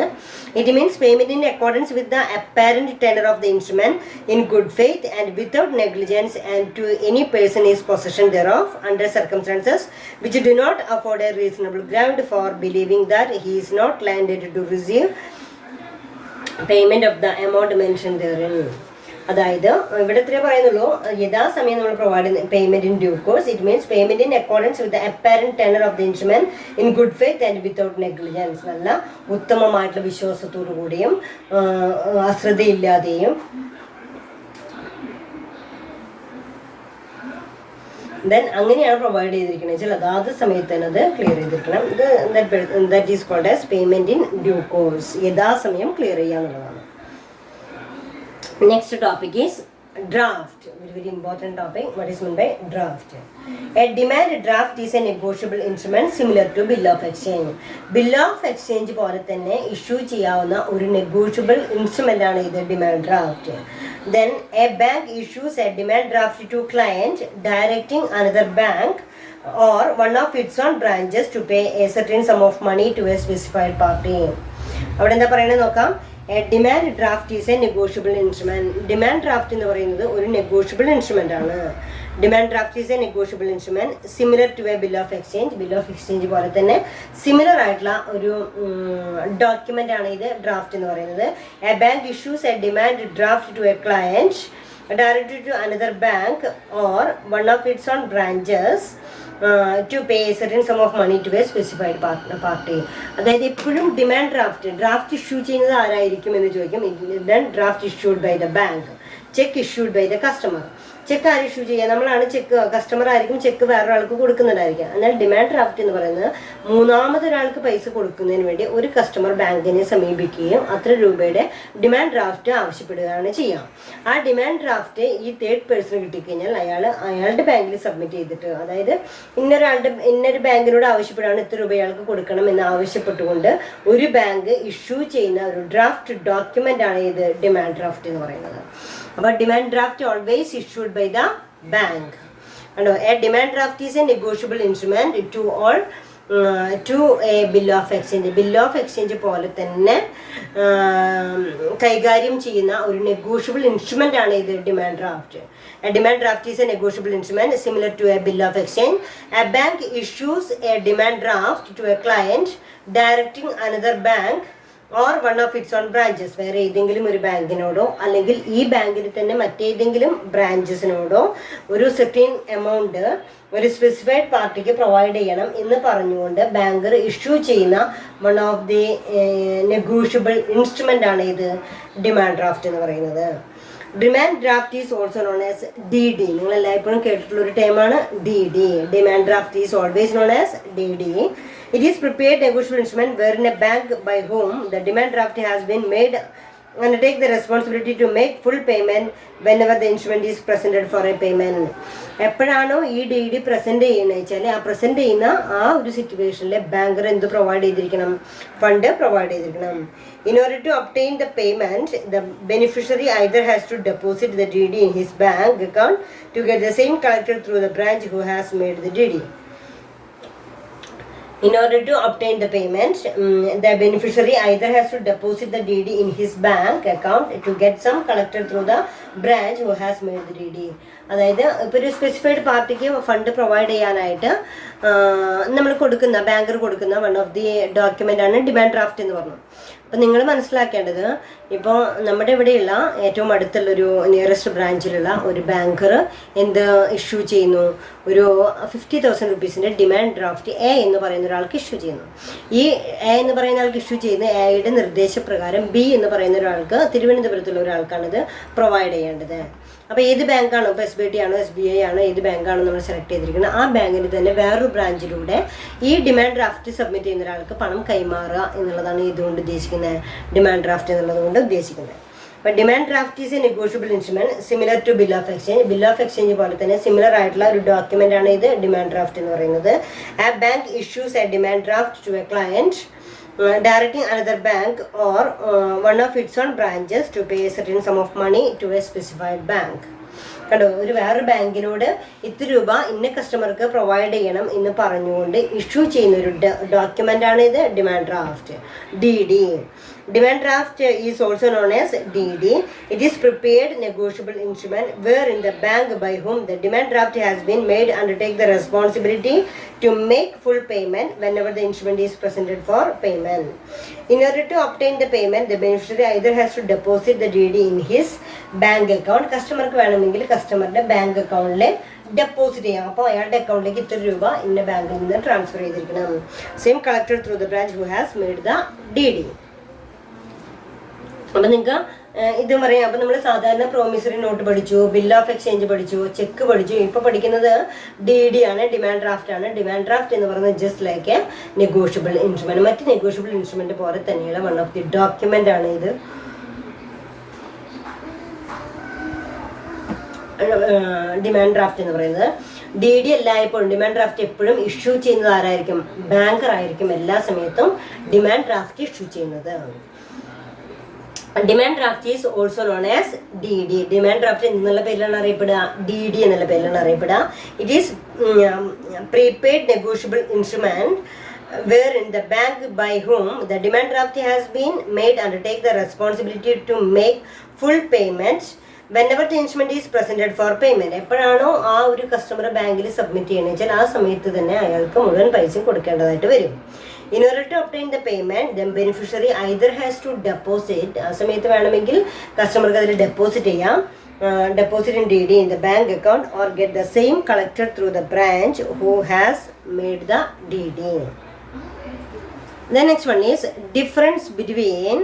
It means payment in accordance with the apparent tenor of the instrument in good faith and without negligence and to any person is possession thereof under circumstances which do not afford a reasonable ground for believing that he is not landed to receive payment of the amount mentioned therein. അതായത് ഇവിടെ ഇത്രേ പറയുന്നുള്ളൂ, യഥാസമയം നമ്മൾ provide ചെയ്യുന്ന payment in due course. It means payment in accordance with the apparent tenor of the instrument in good faith and without negligence. നല്ല ഉത്തമമായിട്ടുള്ള വിശ്വാസത്തോടു കൂടിയും അശ്രദ്ധയില്ലാതെയും ദെൻ അങ്ങനെയാണ് പ്രൊവൈഡ് ചെയ്തിരിക്കുന്നത് വെച്ചാൽ അതാത് സമയത്ത് തന്നെ അത് ക്ലിയർ ചെയ്തിരിക്കണം. That is called as payment in due course. യഥാസമയം ക്ലിയർ ചെയ്യുക എന്നുള്ളതാണ്. Next topic is draft. Very important topic. What is meant by draft? A demand draft is a negotiable instrument similar to bill of exchange. Bill of exchange പോലെ തന്നെ issue ചെയ്യാവുന്ന ഒരു negotiable instrument ആണ് ഇത് demand draft. Then a bank issues a demand draft to client directing another bank or one of its own branches to pay a certain sum of money to a specified party. അവിടെ എന്താ പറയുന്നത് നോക്കാം. Demand draft is a negotiable instrument. Demand draft എന്ന് പറയുന്നത് ഒരു negotiable instrument ആണ്. Demand draft is a negotiable instrument similar to a bill of exchange. Bill of exchange പോലെ തന്നെ സിമിലർ ആയിട്ടുള്ള ഒരു ഡോക്യുമെന്റ് ആണ് ഇത് ഡ്രാഫ്റ്റ് എന്ന് പറയുന്നത്. A bank issues a demand draft to a client directed to another bank or one of its own branches to pay a certain sum of money to a specified party. അതായത് എപ്പോഴും demand draft issue ചെയ്യുന്നത് ആരായിരിക്കും എന്ന് ചോദിക്കും. Draft issued by the bank, cheque issued by the customer. Cheque ആര് issue ചെയ്യുക? നമ്മളാണ് check, customer ആയിരിക്കും ചെക്ക് വേറൊരാൾക്ക് കൊടുക്കുന്നുണ്ടായിരിക്കുക. എന്നാൽ ഡിമാൻഡ് ഡ്രാഫ്റ്റ് എന്ന് പറയുന്നത് മൂന്നാമതൊരാൾക്ക് പൈസ കൊടുക്കുന്നതിന് വേണ്ടി ഒരു കസ്റ്റമർ ബാങ്കിനെ സമീപിക്കുകയും അത്ര രൂപയുടെ ഡിമാൻഡ് ഡ്രാഫ്റ്റ് ആവശ്യപ്പെടുകയാണ് ചെയ്യുക. ആ ഡിമാൻഡ് ഡ്രാഫ്റ്റ് ഈ തേർഡ് പേഴ്സൺ കിട്ടിക്കഴിഞ്ഞാൽ അയാളുടെ ബാങ്കിൽ സബ്മിറ്റ് ചെയ്തിട്ട്, അതായത് ഇന്നൊരു ബാങ്കിനോട് ആവശ്യപ്പെടുകയാണ് ഇത്ര രൂപ അയാൾക്ക് കൊടുക്കണം എന്ന് ആവശ്യപ്പെട്ടുകൊണ്ട് ഒരു ബാങ്ക് ഇഷ്യൂ ചെയ്യുന്ന ഒരു ഡ്രാഫ്റ്റ് ഡോക്യുമെന്റ് ആണ് ഇത് ഡിമാൻഡ് ഡ്രാഫ്റ്റ് എന്ന് പറയുന്നത്. അപ്പോൾ demand draft always issued by the bank. കണ്ടോ, a demand draft is a negotiable instrument to a bill of exchange. Bill of exchange പോലെ തന്നെ കൈകാര്യം ചെയ്യുന്ന ഒരു നെഗോഷ്യബിൾ ഇൻസ്ട്രുമെന്റ് ആണ് ഇത് demand draft. A demand draft is a negotiable instrument similar to a bill of exchange. A bank issues a demand draft to a client directing another bank or one of its own branches. വേറെ ഏതെങ്കിലും ഒരു ബാങ്കിനോടോ അല്ലെങ്കിൽ ഈ ബാങ്കിൽ തന്നെ മറ്റേതെങ്കിലും ബ്രാഞ്ചസിനോടോ ഒരു certain amount ഒരു സ്പെസിഫൈഡ് പാർട്ടിക്ക് പ്രൊവൈഡ് ചെയ്യണം എന്ന് പറഞ്ഞുകൊണ്ട് ബാങ്കർ ഇഷ്യൂ ചെയ്യുന്ന one of the negotiable instrument ആണ് ഇത് ഡിമാൻഡ് ഡ്രാഫ്റ്റ് എന്ന് പറയുന്നത്. Demand draft is also known as D D. നിങ്ങൾ എല്ലായ്പ്പോഴും കേട്ടിട്ടുള്ള ഒരു ടൈമാണ് D D. Demand draft is always known as D D. It is prepared negotiable instrument wherein a bank by whom the demand draft has been made undertake the responsibility to make full payment whenever the instrument is presented for a payment. എപ്പോഴാണോ ഈ D D present ചെയ്യുന്നത് വെച്ചാൽ ആ present ചെയ്യുന്ന ആ ഒരു സിറ്റുവേഷനിൽ banker എന്ത് പ്രൊവൈഡ് ചെയ്തിരിക്കണം? ഫണ്ട് പ്രൊവൈഡ് ചെയ്തിരിക്കണം. In order to obtain the payment, the beneficiary either has to deposit the DD in his bank account to get the same collected through the branch who has made the DD. In order to obtain the payment, the beneficiary either has to deposit the DD in his bank account to get some collected through the branch who has made the DD. അതായത് ഇപ്പോൾ ഒരു specified പാർട്ടിക്ക് fund provide ചെയ്യാനായിട്ട് നമ്മൾ കൊടുക്കുന്ന banker കൊടുക്കുന്ന one of the document ആണ് demand draft എന്ന് പറഞ്ഞു. അപ്പം നിങ്ങൾ മനസ്സിലാക്കേണ്ടത്, ഇപ്പോൾ നമ്മുടെ ഇവിടെയുള്ള ഏറ്റവും അടുത്തുള്ളൊരു നിയറസ്റ്റ് ബ്രാഞ്ചിലുള്ള ഒരു ബാങ്കർ എന്ത് ഇഷ്യൂ ചെയ്യുന്നു? ഒരു 50,000 റുപ്പീസിൻ്റെ ഡിമാൻഡ് ഡ്രാഫ്റ്റ് എ എന്ന് പറയുന്ന ഒരാൾക്ക് ഇഷ്യൂ ചെയ്യുന്നു. ഈ എ എന്ന് പറയുന്ന ആൾക്ക് ഇഷ്യൂ ചെയ്യുന്ന എയുടെ നിർദ്ദേശപ്രകാരം ബി എന്ന് പറയുന്ന ഒരാൾക്ക്, തിരുവനന്തപുരത്തുള്ള ഒരാൾക്കാണിത് പ്രൊവൈഡ് ചെയ്യേണ്ടത്. അപ്പോൾ ഏത് ബാങ്കാണോ, ഇപ്പോൾ SBI ആണോ SBI ആണോ ഏത് ബാങ്കാണോ നമ്മൾ സെലക്ട് ചെയ്തിരിക്കുന്നത് ആ ബാങ്കിന് തന്നെ വേറൊരു ബ്രാഞ്ചിലൂടെ ഈ ഡിമാൻഡ് ഡ്രാഫ്റ്റ് സബ്മിറ്റ് ചെയ്യുന്ന ഒരാൾക്ക് പണം കൈമാറുക എന്നുള്ളതാണ് ഇതുകൊണ്ട് ഉദ്ദേശിക്കുന്നത്, ഡിമാൻഡ് ഡ്രാഫ്റ്റ് എന്നുള്ളത് കൊണ്ട് ഉദ്ദേശിക്കുന്നത്. അപ്പോൾ demand draft is a negotiable instrument similar to bill of exchange. Bill of exchange പോലെ തന്നെ സിമിലർ ആയിട്ടുള്ള ഒരു ഡോക്യുമെന്റ് ആണ് ഇത് ഡിമാൻഡ് ഡ്രാഫ്റ്റ് എന്ന് പറയുന്നത്. A bank issues a demand draft to a client directing another bank or one of its own branches to pay a certain sum of money to a specified bank. കണ്ടോ, ഒരു വേറൊരു ബാങ്കിനോട് ഇത്ര രൂപ ഇന്ന കസ്റ്റമർക്ക് provide ചെയ്യണം എന്ന് പറഞ്ഞുകൊണ്ട് ഇഷ്യൂ ചെയ്യുന്ന ഒരു ഡോക്യുമെന്റ് ആണ് ഇത് demand draft, D D. Demand draft is also known as DD. It is prepared negotiable instrument wherein the bank by whom the demand draft has been made undertake the responsibility to make full payment whenever the instrument is presented for payment. In order to obtain the payment, the beneficiary either has to deposit the DD in his bank account. കസ്റ്റമർക്ക് വേണമെങ്കിൽ കസ്റ്റമറുടെ bank അക്കൗണ്ടിൽ deposit ചെയ്യാം. അപ്പോൾ അയാളുടെ അക്കൗണ്ടിലേക്ക് ഇത്ര രൂപ ഇന്ന ബാങ്കിൽ നിന്ന് ട്രാൻസ്ഫർ ചെയ്തിരിക്കണം. Same collected through the branch who has made the DD. അപ്പം നിങ്ങൾക്ക് ഇത് പറയാം. അപ്പം നമ്മൾ സാധാരണ പ്രോമിസറി നോട്ട് പഠിച്ചു, ബിൽ ഓഫ് എക്സ്ചേഞ്ച് പഠിച്ചു, ചെക്ക് പഠിച്ചു. ഇപ്പോൾ പഠിക്കുന്നത് DD ആണ്, ഡിമാൻഡ് ഡ്രാഫ്റ്റ് ആണ്. ഡിമാൻഡ് ഡ്രാഫ്റ്റ് എന്ന് പറയുന്നത് just like A negotiable instrument. മറ്റ് നെഗോഷ്യബിൾ ഇൻസ്ട്രുമെന്റ് പോലെ തന്നെയുള്ള വൺ ഓഫ് ദി ഡോക്യുമെന്റ് ആണ് ഇത് ഡിമാൻഡ് ഡ്രാഫ്റ്റ് എന്ന് പറയുന്നത്. DD എല്ലായ്പ്പോഴും ഡിമാൻഡ് ഡ്രാഫ്റ്റ് എപ്പോഴും ഇഷ്യൂ ചെയ്യുന്നത് ആരായിരിക്കും? ബാങ്കർ ആയിരിക്കും എല്ലാ സമയത്തും ഡിമാൻഡ് ഡ്രാഫ്റ്റ് ഇഷ്യൂ ചെയ്യുന്നത്. Demand draft is also known as DD. Demand draft എന്നുള്ള പേരിലാണ് അറിയപ്പെടുക? DD എന്നുള്ള പേരിലാണ് അറിയപ്പെടുക. It is prepaid negotiable instrument wherein the bank by whom the demand draft has been made undertake the responsibility to make full payment whenever the instrument is presented for payment. എപ്പോഴാണോ ആ ഒരു customer ബാങ്കിൽ submit ചെയ്യണമെന്ന് വെച്ചാൽ ആ സമയത്ത് തന്നെ അയാൾക്ക് മുഴുവൻ പൈസ കൊടുക്കേണ്ടതായിട്ട് വരും. In order to obtain the payment, the beneficiary either has to deposit, ആ സമയത്ത് വേണമെങ്കിൽ കസ്റ്റമർക്ക് അതിൽ ഡെപ്പോസിറ്റ് ചെയ്യാം, deposit in DD in the bank account or get the same collected through the branch who has made the DD. The next one is difference between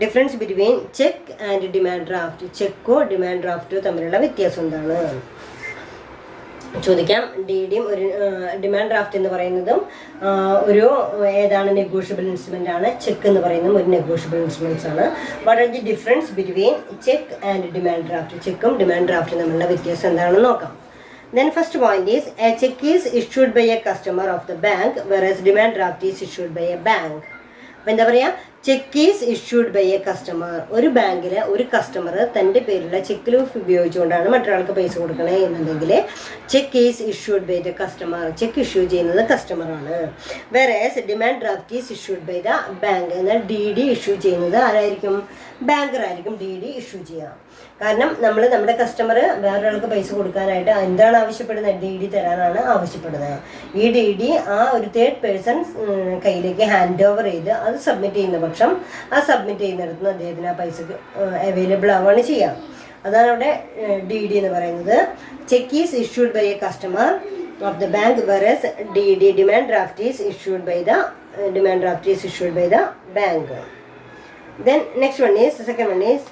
difference between cheque and demand draft. ചെക്കോ demand ഡ്രാഫ്റ്റോ തമ്മിലുള്ള വ്യത്യാസം എന്താണ് ചോദിക്കാം. ഡിയും ഒരു demand draft എന്ന് പറയുന്നതും ഒരു ഏതാണ് നെഗോഷ്യബിൾ ഇൻസ്ട്രുമെൻ്റ് ആണ്. ചെക്ക് എന്ന് പറയുന്നതും ഒരു നെഗോഷ്യബിൾ ഇൻസ്ട്രുമെൻറ്റ്സ് ആണ്. What are the difference between cheque and demand draft? ചെക്കും ഡിമാൻഡ് ഡ്രാഫ്റ്റും തമ്മിലുള്ള വ്യത്യാസം എന്താണെന്ന് നോക്കാം. Then first point is a check is issued by a customer of the bank whereas demand draft is issued by a bank. അപ്പോൾ എന്താ പറയുക? Cheque is issued by a customer. ഒരു ബാങ്കിലെ ഒരു കസ്റ്റമർ തൻ്റെ പേരിലുള്ള ചെക്ക് ലീഫ് ഉപയോഗിച്ചുകൊണ്ടാണ് മറ്റൊരാൾക്ക് പൈസ കൊടുക്കണേ എന്നുണ്ടെങ്കിൽ cheque is issued by the customer. Cheque issue ചെയ്യുന്നത് കസ്റ്റമറാണ്. Whereas demand draft is issued by the bank. എന്നാൽ ഡി ഇഷ്യൂ ചെയ്യുന്നത് ആരായിരിക്കും? ബാങ്കറായിരിക്കും ഡി ഇഷ്യൂ ചെയ്യുക. കാരണം നമ്മൾ നമ്മുടെ കസ്റ്റമർ വേറൊരാൾക്ക് പൈസ കൊടുക്കാനായിട്ട് എന്താണ് ആവശ്യപ്പെടുന്നത്? ഡി തരാനാണ് ആവശ്യപ്പെടുന്നത്. ഈ ഡി ആ ഒരു തേർഡ് പേഴ്സൺ കയ്യിലേക്ക് ഹാൻഡ് ഓവർ ചെയ്ത് അത് സബ്മിറ്റ് ചെയ്യുന്ന പക്ഷം ആ സബ്മിറ്റ് ചെയ്യുന്നിടത്തുനിന്ന് അദ്ദേഹത്തിന് ആ പൈസക്ക് അവൈലബിൾ ആവുകയാണ് ചെയ്യുക. അതാണ് അവിടെ ഡി എന്ന് പറയുന്നത്. Cheque is issued by a customer of the bank versus demand draft is issued by the bank. Then next one is, the second one is,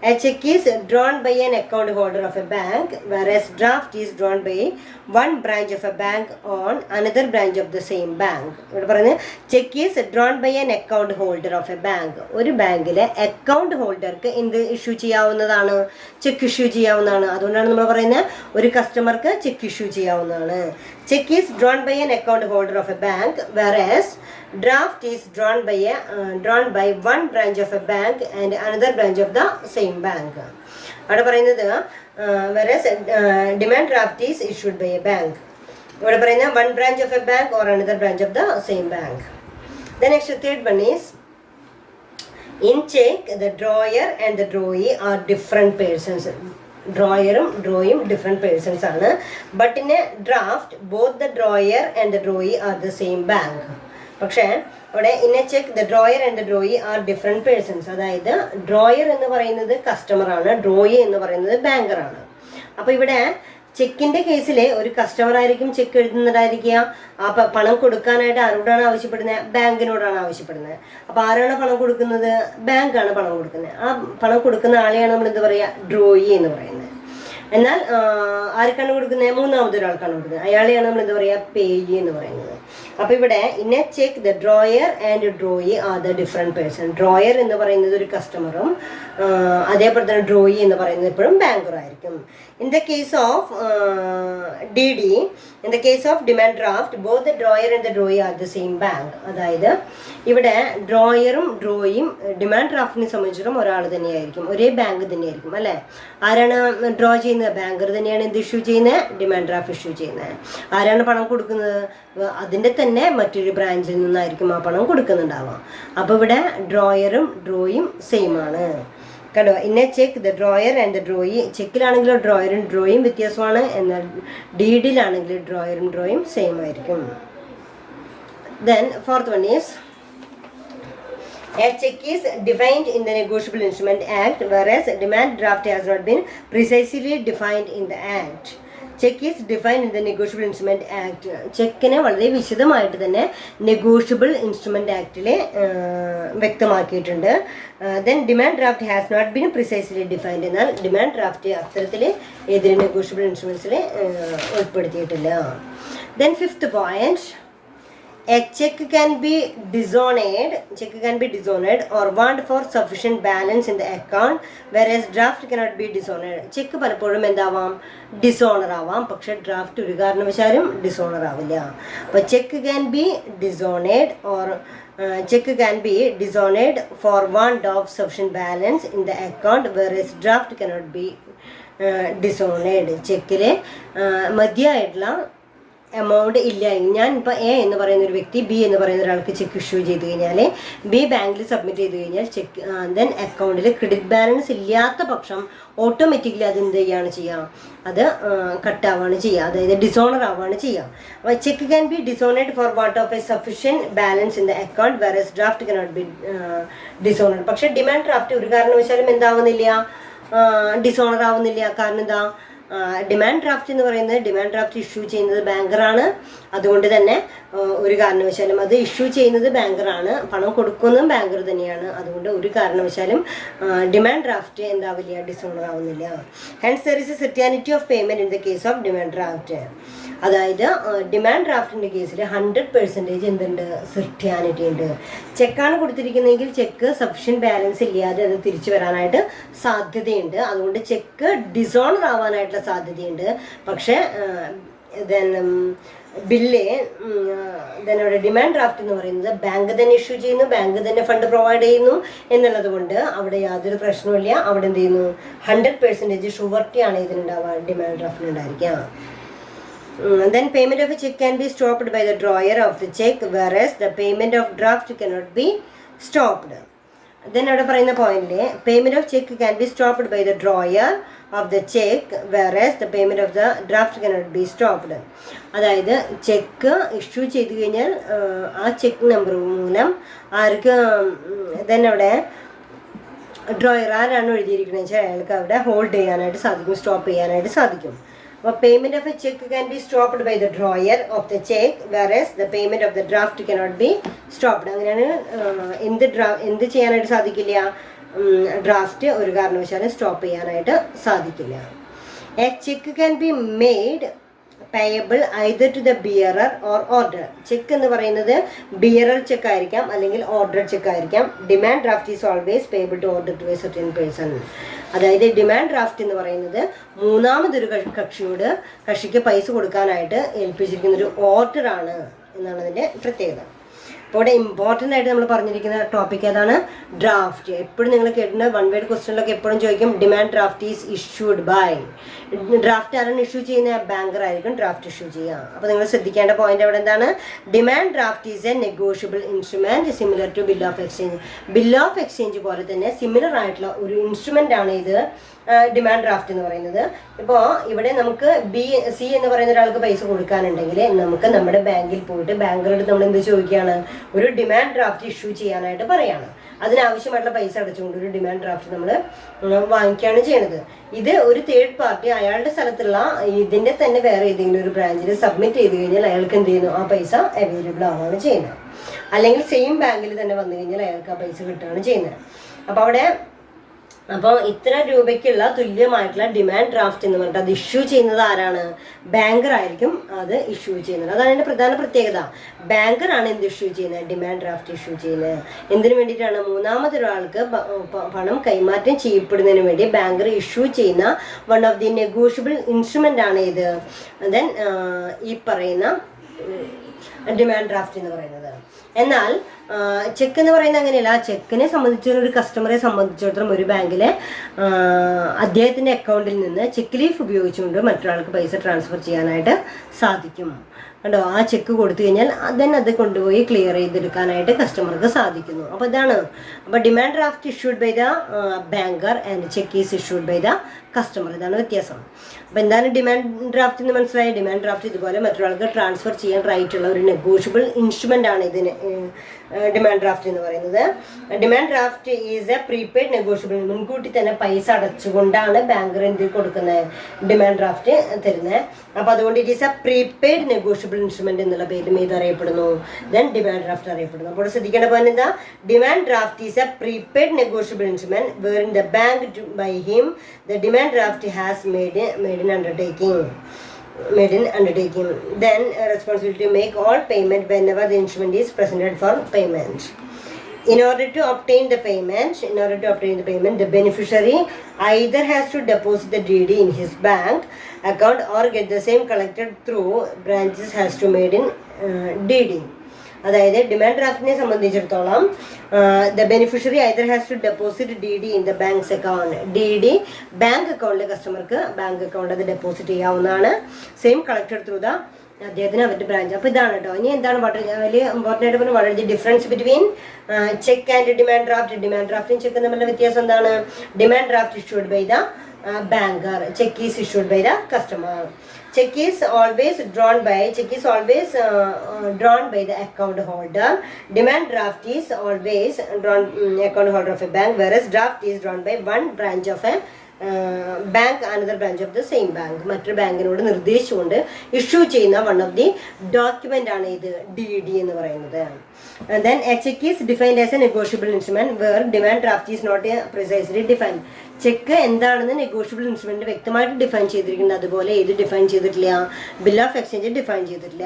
a check is drawn by an account holder of a bank whereas draft is drawn by one branch of a bank on another branch of the same bank. ഇവിടെ പറയുന്നത് cheque is drawn by an account holder of a bank. ഒരു ബാങ്കിലെ account ഹോൾഡർക്ക് എന്ത് issue ചെയ്യാവുന്നതാണ്? Check issue ചെയ്യാവുന്നതാണ്. അതുകൊണ്ടാണ് നമ്മൾ പറയുന്നത് ഒരു കസ്റ്റമർക്ക് ചെക്ക് ഇഷ്യൂ ചെയ്യാവുന്നതാണ്. Cheque is drawn by an account holder of a bank whereas draft is drawn by one branch of a bank and another branch of the same bank. അവിടെ പറയുന്നത് whereas demand draft is issued by a bank. ഇവിടെ പറയുന്നത് one branch of a bank or another branch of the same bank. The next third one is, in check the drawer and the drawee are different persons. ഡ്രോയറും ഡ്രോയും different persons ആണ്. But in a draft both the drawer and the drawee are the same bank. പക്ഷേ അവിടെ in a cheque the drawer and the drawee are different persons. അതായത് drawer എന്ന് പറയുന്നത് കസ്റ്റമറാണ്, drawee എന്ന് പറയുന്നത് ബാങ്കറാണ്. അപ്പോൾ ഇവിടെ ചെക്കിൻ്റെ കേസിൽ ഒരു കസ്റ്റമർ ആയിരിക്കും ചെക്ക് എഴുതുന്നതായിരിക്കുക. അപ്പം പണം കൊടുക്കാനായിട്ട് ആരോടാണ് ആവശ്യപ്പെടുന്നത്? ബാങ്കിനോടാണ് ആവശ്യപ്പെടുന്നത്. അപ്പോൾ ആരാണ് പണം കൊടുക്കുന്നത്? ബാങ്കാണ് പണം കൊടുക്കുന്നത്. ആ പണം കൊടുക്കുന്ന ആളെയാണ് നമ്മൾ എന്ത് പറയുക? ഡ്രോയി എന്ന് പറയുന്നത്. എന്നാൽ ആർക്കാണ് കൊടുക്കുന്നത്? മൂന്നാമതൊരാൾക്കാണ് കൊടുക്കുന്നത്. അയാളെയാണ് നമ്മൾ എന്താ പറയുക? പേയി എന്ന് പറയുന്നത്. അപ്പോൾ ഇവിടെ in a cheque the drawer and drawee are the different person. Drawer എന്ന് പറയുന്നത് ഒരു കസ്റ്റമറും അതേപോലെ തന്നെ ഡ്രോയി എന്ന് പറയുന്നത് എപ്പോഴും ബാങ്കറായിരിക്കും. In the case of in the case of demand draft both the drawer and the drawee are the same bank. അതായത് ഇവിടെ ഡ്രോയറും ഡ്രോയും ഡിമാൻഡ് ഡ്രാഫ്റ്റിനെ സംബന്ധിച്ചിടത്തോളം ഒരാൾ തന്നെയായിരിക്കും, ഒരേ ബാങ്ക് തന്നെയായിരിക്കും അല്ലേ. ആരാണ് ഡ്രോ ചെയ്യുന്നത്? ബാങ്കർ തന്നെയാണ് എന്ത് ഇഷ്യൂ ചെയ്യുന്നത്? ഡിമാൻഡ് ഡ്രാഫ്റ്റ് ഇഷ്യൂ ചെയ്യുന്നത്. ആരാണ് പണം കൊടുക്കുന്നത്? അതിൻ്റെ തന്നെ മറ്റൊരു ബ്രാഞ്ചിൽ നിന്നായിരിക്കും ആ പണം കൊടുക്കുന്നുണ്ടാവാം. അപ്പോൾ ഇവിടെ ഡ്രോയറും ഡ്രോയും സെയിം ആണ്. കണ്ടോ? In a cheque the drawer and the drawee. ചെക്കിലാണെങ്കിലും ഡ്രോയറും ഡ്രോയും വ്യത്യാസമാണ്, എന്നാൽ ഡീഡിലാണെങ്കിൽ ഡ്രോയറും ഡ്രോയും സെയിം ആയിരിക്കും. Then fourth one is, a check is defined in the Negotiable Instrument Act whereas demand draft has not been precisely defined in the act. Cheque is defined in the negotiable instrument act. ചെക്കിനെ വളരെ വിശദമായിട്ട് തന്നെ negotiable instrument ആക്ടിൽ വ്യക്തമാക്കിയിട്ടുണ്ട്. Then demand draft has not been precisely defined. എന്നാൽ demand draft അത്തരത്തിൽ ഏതൊരു negotiable ഇൻസ്ട്രുമെൻറ്റ്സിൽ ഉൾപ്പെടുത്തിയിട്ടില്ല. Then fifth point, a check can be dishonored or want for sufficient balance in the account whereas draft cannot be dishonored. Check പലപ്പോഴും എന്താവാം? Dishonour ആവാം, പക്ഷെ draft ഒരു കാരണവശാലും ഡിസോണർ ആവില്ല. അപ്പോൾ check can be dishonored for want of sufficient balance in the account whereas draft cannot be dishonored. ചെക്കിൽ മതിയായിട്ടുള്ള amount ഇല്ല. ഞാൻ ഇപ്പോൾ എ എന്ന് പറയുന്ന ഒരു വ്യക്തി ബി എന്ന് പറയുന്ന ഒരാൾക്ക് ചെക്ക് ഇഷ്യൂ ചെയ്ത് കഴിഞ്ഞാൽ ബി ബാങ്കിൽ സബ്മിറ്റ് ചെയ്ത് കഴിഞ്ഞാൽ ചെക്ക് ദെൻ അക്കൗണ്ടിൽ ക്രെഡിറ്റ് ബാലൻസ് ഇല്ലാത്ത പക്ഷം ഓട്ടോമാറ്റിക്കലി അത് എന്ത് ചെയ്യുകയാണ് ചെയ്യുക? അത് കട്ടാവുകയാണ് ചെയ്യുക, അതായത് ഡിസോണർ ആവുകയാണ് ചെയ്യുക. അപ്പോൾ cheque can be dishonoured for want of a sufficient balance in the account versus draft cannot be dishonoured. പക്ഷേ ഡിമാൻഡ് ഡ്രാഫ്റ്റ് ഒരു കാരണവശാലും എന്താവുന്നില്ല? ഡിസോണർ ആവുന്നില്ല. കാരണം എന്താ? ഡിമാൻഡ് ഡ്രാഫ്റ്റ് എന്ന് പറയുന്നത് ഡിമാൻഡ് ഡ്രാഫ്റ്റ് ഇഷ്യൂ ചെയ്യുന്നത് ബാങ്കറാണ്. അതുകൊണ്ട് തന്നെ ഒരു കാരണവശാലും അത് ഇഷ്യൂ ചെയ്യുന്നത് ബാങ്കറാണ്, പണം കൊടുക്കുന്നതും ബാങ്കർ തന്നെയാണ്. അതുകൊണ്ട് ഒരു കാരണവശാലും ഡിമാൻഡ് ഡ്രാഫ്റ്റ് എന്താവില്ല, ഡിസോണർ ആവുന്നില്ല. Hence there is a certainty of payment in the case of demand draft. അതായത് ഡിമാൻഡ് ഡ്രാഫ്റ്റിൻ്റെ കേസിൽ 100% എന്തുണ്ട്, സെർട്ടിയാനിറ്റി ഉണ്ട്. ചെക്കാണ് കൊടുത്തിരിക്കുന്നതെങ്കിൽ ചെക്ക് സഫിഷ്യൻറ്റ് ബാലൻസ് ഇല്ലാതെ അത് തിരിച്ചു വരാനായിട്ട് സാധ്യതയുണ്ട്. അതുകൊണ്ട് ചെക്ക് ഡിസോണർ ആവാനായിട്ടുള്ള സാധ്യതയുണ്ട്. പക്ഷേ ബില്ല് അവിടെ ഡിമാൻഡ് ഡ്രാഫ്റ്റ് എന്ന് പറയുന്നത് ബാങ്ക് തന്നെ ഇഷ്യൂ ചെയ്യുന്നു, ബാങ്ക് തന്നെ ഫണ്ട് പ്രൊവൈഡ് ചെയ്യുന്നു എന്നുള്ളത് കൊണ്ട് അവിടെ യാതൊരു പ്രശ്നവുമില്ല. അവിടെ എന്ത് ചെയ്യുന്നു, 100% ഷുവർട്ടിയാണ് ഇതിനുണ്ടാവുക, ഡിമാൻഡ് ഡ്രാഫ്റ്റിന് ഉണ്ടായിരിക്കാം. Then payment of a check can be stopped by the drawer of the check, whereas the payment of draft cannot be stopped. Then അവിടെ പറയുന്ന പോയിന്റിൽ payment of cheque can be stopped by the drawer of the cheque, whereas the payment of the draft cannot be stopped. അതായത് cheque issue ചെയ്ത് കഴിഞ്ഞാൽ ആ check number മൂലം ആർക്ക് തന്നെ അവിടെ ഡ്രോയർ ആരാണ് എഴുതിയിരിക്കുന്നത് വെച്ചാൽ അയാൾക്ക് അവിടെ ഹോൾഡ് ചെയ്യാനായിട്ട് സാധിക്കും, സ്റ്റോപ്പ് ചെയ്യാനായിട്ട് സാധിക്കും. അപ്പോൾ payment of a cheque can be stopped by the drawer of the cheque, whereas the payment of the draft cannot be stopped. അങ്ങനെയാണ് എന്ത് ചെയ്യാനായിട്ട് സാധിക്കില്ല, ഡ്രാഫ്റ്റ് ഒരു കാരണവശാലും സ്റ്റോപ്പ് ചെയ്യാനായിട്ട് സാധിക്കില്ല. A cheque can be made payable either to the bearer or order. Cheque എന്ന് പറയുന്നത് ബിയറർ ചെക്ക് ആയിരിക്കാം അല്ലെങ്കിൽ ഓർഡർ ചെക്ക് ആയിരിക്കാം. Demand draft is always payable to order to a certain person. അതായത് ഡിമാൻഡ് ഡ്രാഫ്റ്റ് എന്ന് പറയുന്നത് മൂന്നാമതൊരു കക്ഷിക്ക് പൈസ കൊടുക്കാനായിട്ട് ഏൽപ്പിച്ചിരിക്കുന്ന ഒരു ഓർഡറാണ് എന്നാണ് അതിൻ്റെ പ്രത്യേകത. അപ്പോൾ ഇവിടെ ഇമ്പോർട്ടൻ്റ് ആയിട്ട് നമ്മൾ പറഞ്ഞിരിക്കുന്ന ടോപ്പിക് ഏതാണ്, ഡ്രാഫ്റ്റ്. എപ്പോഴും നിങ്ങൾ കേട്ടിട്ടുണ്ട്, വൺ വേർഡ് ക്വസ്റ്റനിലൊക്കെ എപ്പോഴും ചോദിക്കും demand draft is issued by. Draft ആരാണ് ഇഷ്യൂ ചെയ്യുന്നത്, ബാങ്കർ ആയിരിക്കും ഡ്രാഫ്റ്റ് ഇഷ്യൂ ചെയ്യുക. അപ്പോൾ നിങ്ങൾ ശ്രദ്ധിക്കേണ്ട പോയിന്റ് അവിടെ എന്താണ്, demand draft is a negotiable instrument similar to bill of exchange. Bill of exchange പോലെ തന്നെ സിമിലർ ആയിട്ടുള്ള ഒരു ഇൻസ്ട്രുമെന്റ് ആണ് ഇത് ഡിമാൻഡ് ഡ്രാഫ്റ്റ് എന്ന് പറയുന്നത്. ഇപ്പോൾ ഇവിടെ നമുക്ക് സി എന്ന് പറയുന്ന ഒരാൾക്ക് പൈസ കൊടുക്കാനുണ്ടെങ്കിൽ നമുക്ക് നമ്മുടെ ബാങ്കിൽ പോയിട്ട് ബാങ്കറോട് നമ്മൾ എന്ത് ചോദിക്കുകയാണ്, ഒരു ഡിമാൻഡ് ഡ്രാഫ്റ്റ് ഇഷ്യൂ ചെയ്യാനായിട്ട് പറയാണ്. അതിനാവശ്യമായിട്ടുള്ള പൈസ അടച്ചുകൊണ്ട് ഒരു ഡിമാൻഡ് ഡ്രാഫ്റ്റ് നമ്മൾ വാങ്ങിക്കുകയാണ് ചെയ്യുന്നത്. ഇത് ഒരു തേർഡ് പാർട്ടി അയാളുടെ സ്ഥലത്തുള്ള ഇതിൻ്റെ തന്നെ വേറെ ഏതെങ്കിലും ഒരു ബ്രാഞ്ചിൽ സബ്മിറ്റ് ചെയ്ത് കഴിഞ്ഞാൽ അയാൾക്ക് എന്ത് ചെയ്യുന്നു, ആ പൈസ അവൈലബിൾ ആവുകയാണ് ചെയ്യുന്നത്. അല്ലെങ്കിൽ സെയിം ബാങ്കിൽ തന്നെ വന്നു കഴിഞ്ഞാൽ അയാൾക്ക് ആ പൈസ കിട്ടുകയാണ് ചെയ്യുന്നത്. അപ്പോൾ ഇത്ര രൂപയ്ക്കുള്ള തുല്യമായിട്ടുള്ള ഡിമാൻഡ് ഡ്രാഫ്റ്റ് എന്ന് പറഞ്ഞിട്ട് അത് ഇഷ്യൂ ചെയ്യുന്നത് ആരാണ്, ബാങ്കർ ആയിരിക്കും അത് ഇഷ്യൂ ചെയ്യുന്നത്. അതാണ് അതിൻ്റെ പ്രധാന പ്രത്യേകത. ബാങ്കറാണ് എന്ത് ഇഷ്യൂ ചെയ്യുന്നത്, ഡിമാൻഡ് ഡ്രാഫ്റ്റ് ഇഷ്യൂ ചെയ്യുന്നത്. എന്തിനു വേണ്ടിയിട്ടാണ്, മൂന്നാമതൊരാൾക്ക് പണം കൈമാറ്റം ചെയ്യപ്പെടുന്നതിന് വേണ്ടി ബാങ്കർ ഇഷ്യൂ ചെയ്യുന്ന one of the negotiable instrument ആണ് ഇത് ദെൻ ഈ പറയുന്ന ഡിമാൻഡ് ഡ്രാഫ്റ്റ് എന്ന് പറയുന്നത്. എന്നാൽ ചെക്ക് എന്ന് പറയുന്നത് അങ്ങനെയല്ല. ചെക്കിനെ സംബന്ധിച്ചിടത്തോളം ഒരു കസ്റ്റമറെ സംബന്ധിച്ചിടത്തോളം ഒരു ബാങ്കിലെ അദ്ദേഹത്തിൻ്റെ അക്കൗണ്ടിൽ നിന്ന് ചെക്ക് ലീഫ് ഉപയോഗിച്ചുകൊണ്ട് മറ്റൊരാൾക്ക് പൈസ ട്രാൻസ്ഫർ ചെയ്യാനായിട്ട് സാധിക്കും. കണ്ടോ, ആ ചെക്ക് കൊടുത്തു കഴിഞ്ഞാൽ അത് കൊണ്ടുപോയി ക്ലിയർ ചെയ്തെടുക്കാനായിട്ട് കസ്റ്റമർക്ക് സാധിക്കുന്നു. അപ്പോൾ ഇതാണ്. അപ്പോൾ demand draft issued by the banker and cheque is issued by the customer. ഇതാണ് വ്യത്യാസം. അപ്പോൾ എന്താണ് ഡിമാൻഡ് ഡ്രാഫ്റ്റ് എന്ന് മനസ്സിലായി. ഡിമാൻഡ് ഡ്രാഫ്റ്റ് ഇതുപോലെ മറ്റൊരാൾക്ക് ട്രാൻസ്ഫർ ചെയ്യാൻ റൈറ്റുള്ള ഒരു നെഗോഷ്യബിൾ ഇൻസ്ട്രുമെൻ്റ് ആണ് ഇതിന് ഡിമാൻഡ് ഡ്രാഫ്റ്റ് എന്ന് പറയുന്നത്. Demand draft is A prepaid negotiable. മുൻകൂട്ടി തന്നെ പൈസ അടച്ചുകൊണ്ടാണ് ബാങ്കർ എന്തിൽ കൊടുക്കുന്നത്, ഡിമാൻഡ് ഡ്രാഫ്റ്റ് തരുന്നത്. അപ്പോൾ അതുകൊണ്ട് it is A prepaid negotiable instrument എന്നുള്ള പേരിൽ ഇത് അറിയപ്പെടുന്നു. ദെൻ ഡിമാൻഡ് ഡ്രാഫ്റ്റ് അറിയപ്പെടുന്നു. അപ്പോൾ ശ്രദ്ധിക്കേണ്ട പോയിന്റ് എന്താ, demand draft is A prepaid negotiable instrument wherein the bank by him the demand draft has made an undertaking. Then responsibility to make all payment whenever the instrument is presented for payment. In order to obtain the payment, the beneficiary either has to deposit the DD in his bank account or get the same collected through branches has to made in DD. അതായത് demand ഡ്രാഫ്റ്റിനെ സംബന്ധിച്ചിടത്തോളം the beneficiary either has to deposit DD in the bank's account. DD bank അക്കൗണ്ടിലെ കസ്റ്റമർക്ക് bank account അത് deposit ചെയ്യാവുന്നതാണ്. Same collected through the അദ്ദേഹത്തിന് അവരുടെ branch. അപ്പോൾ ഇതാണ് കേട്ടോ. ഇനി എന്താണ് വലിയ ഇമ്പോർട്ടൻ്റ് ആയിട്ട് പറഞ്ഞാൽ വളരെ difference between cheque and demand draft. Demand ഡ്രാഫ്റ്റും ചെക്കും തമ്മിലുള്ള വ്യത്യാസം എന്താണ്, demand draft issued by the banker, check is issued by the customer. Check is always drawn by the account holder. Demand draft is always drawn account holder of a bank, whereas draft is drawn by one branch of a bank another branch of the same bank, മറ്റൊരു ബാങ്കിനോട് നിർദ്ദേശിച്ചുകൊണ്ട് issue ചെയ്യുന്ന one of the document ആണ് ഇത് DD എന്ന് പറയുന്നത്. Then a check is defined as a negotiable instrument where demand draft is not precisely defined. Check എന്താണെന്ന് negotiable instrument വ്യക്തമായിട്ട് define ചെയ്തിരിക്കുന്നത്, അതുപോലെ ഇത് ഡിഫൈൻ ചെയ്തിട്ടില്ല, ബിൽ ഓഫ് എക്സ്ചേഞ്ച് ഡിഫൈൻ ചെയ്തിട്ടില്ല.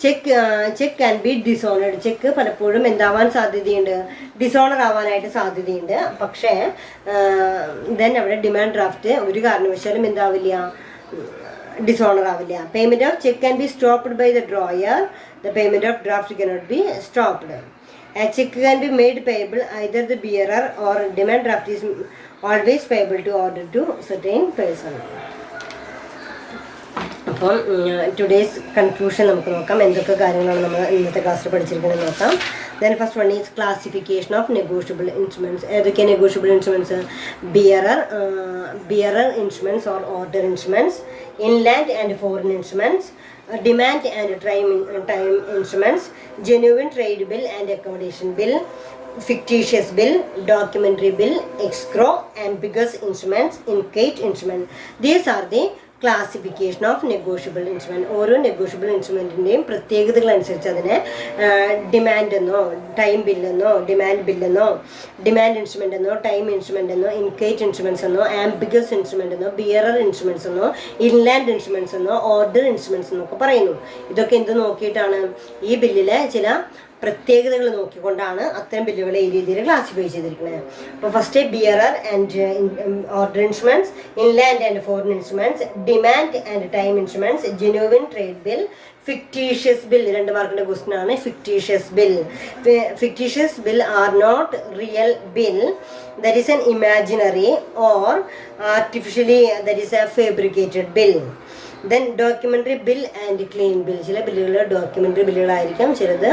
Check can be dishonoured. Check പലപ്പോഴും എന്താവാൻ സാധ്യതയുണ്ട്, ഡിസോണർ ആവാനായിട്ട് സാധ്യതയുണ്ട്. പക്ഷേ ദെൻ അവിടെ ഡിമാൻഡ് ഡ്രാഫ്റ്റ് ഒരു കാരണവശാലും എന്താവില്ല, ഡിസോണർ ആവില്ല. Payment of cheque can be stopped by the drawer. The payment of draft cannot be stopped. A check can be made payable either the bearer or demand draft is always payable to order to certain person. അപ്പോൾ today's conclusion നമുക്ക് നോക്കാം, എന്തൊക്കെ കാര്യങ്ങളാണ് നമ്മൾ ഇന്നത്തെ ക്ലാസ്സിൽ പഠിച്ചിരിക്കുന്നത് നോക്കാം. Then first one is classification of negotiable instruments. ഏതൊക്കെയാണ് negotiable instruments? Bearer instruments or order instruments, inland and foreign instruments, demand and time instruments, genuine trade bill and accommodation bill, fictitious bill, documentary bill, escrow, ambiguous instruments, incate instrument. These are the classification of negotiable instrument. ഓരോ negotiable ഇൻസ്ട്രുമെൻറ്റിൻ്റെയും പ്രത്യേകതകളനുസരിച്ച് അതിനെ demand എന്നോ, time ബില്ലെന്നോ, demand ബില്ലെന്നോ, demand instrument എന്നോ, time instrument എന്നോ, ഇൻകേറ്റ് instruments എന്നോ, ambiguous instrument എന്നോ, bearer instruments എന്നോ, inland instruments എന്നോ, order instruments എന്നൊക്കെ പറയുന്നു. ഇതൊക്കെ എന്ത് നോക്കിയിട്ടാണ്? ഈ ബില്ലിലെ ചില പ്രത്യേകതകൾ നോക്കിക്കൊണ്ടാണ് അത്തരം ബില്ലുകളെ ഈ രീതിയിൽ ക്ലാസിഫൈ ചെയ്തിരിക്കുന്നത്. അപ്പോൾ first bearer and order instruments, inland and foreign instruments, demand and time instruments, genuine trade bill, fictitious bill. 2 മാർക്കിൻ്റെ ക്വസ്റ്റ്യൻ ആണ് fictitious bill. Fictitious bill are not real bill, that is an imaginary or artificially, that is a fabricated bill. Then documentary bill and clean bill. ചില ബില്ലുകൾ documentary ബില്ലുകളായിരിക്കാം, ചിലത്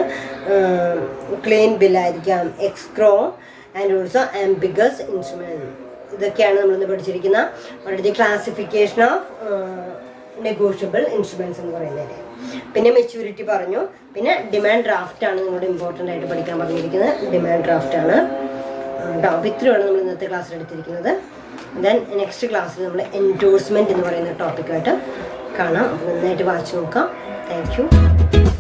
clean ബില്ലായിരിക്കാം. Escrow and also ambiguous instrument. ഇതൊക്കെയാണ് നമ്മളിന്ന് പഠിച്ചിരിക്കുന്ന വളരെ classification of negotiable instruments എന്ന് പറയുന്നത്. പിന്നെ മെച്യൂരിറ്റി പറഞ്ഞു. പിന്നെ ഡിമാൻഡ് ഡ്രാഫ്റ്റ് ആണ് നിങ്ങളുടെ ഇമ്പോർട്ടൻ്റ് ആയിട്ട് പഠിക്കാൻ പറഞ്ഞിരിക്കുന്നത്. ഡിമാൻഡ് ഡ്രാഫ്റ്റ് ആണ് കേട്ടോ. അപ്പോൾ ഇത്രയാണ് നമ്മൾ ഇന്നത്തെ ക്ലാസ്സിൽ എടുത്തിരിക്കുന്നത്. ദെൻ നെക്സ്റ്റ് ക്ലാസ്സിൽ നമ്മൾ എൻഡോഴ്സ്മെൻറ്റ് എന്ന് പറയുന്ന ടോപ്പിക്കായിട്ട് കാണാം. അപ്പോൾ നന്നായിട്ട് വായിച്ചു നോക്കാം. Thank you.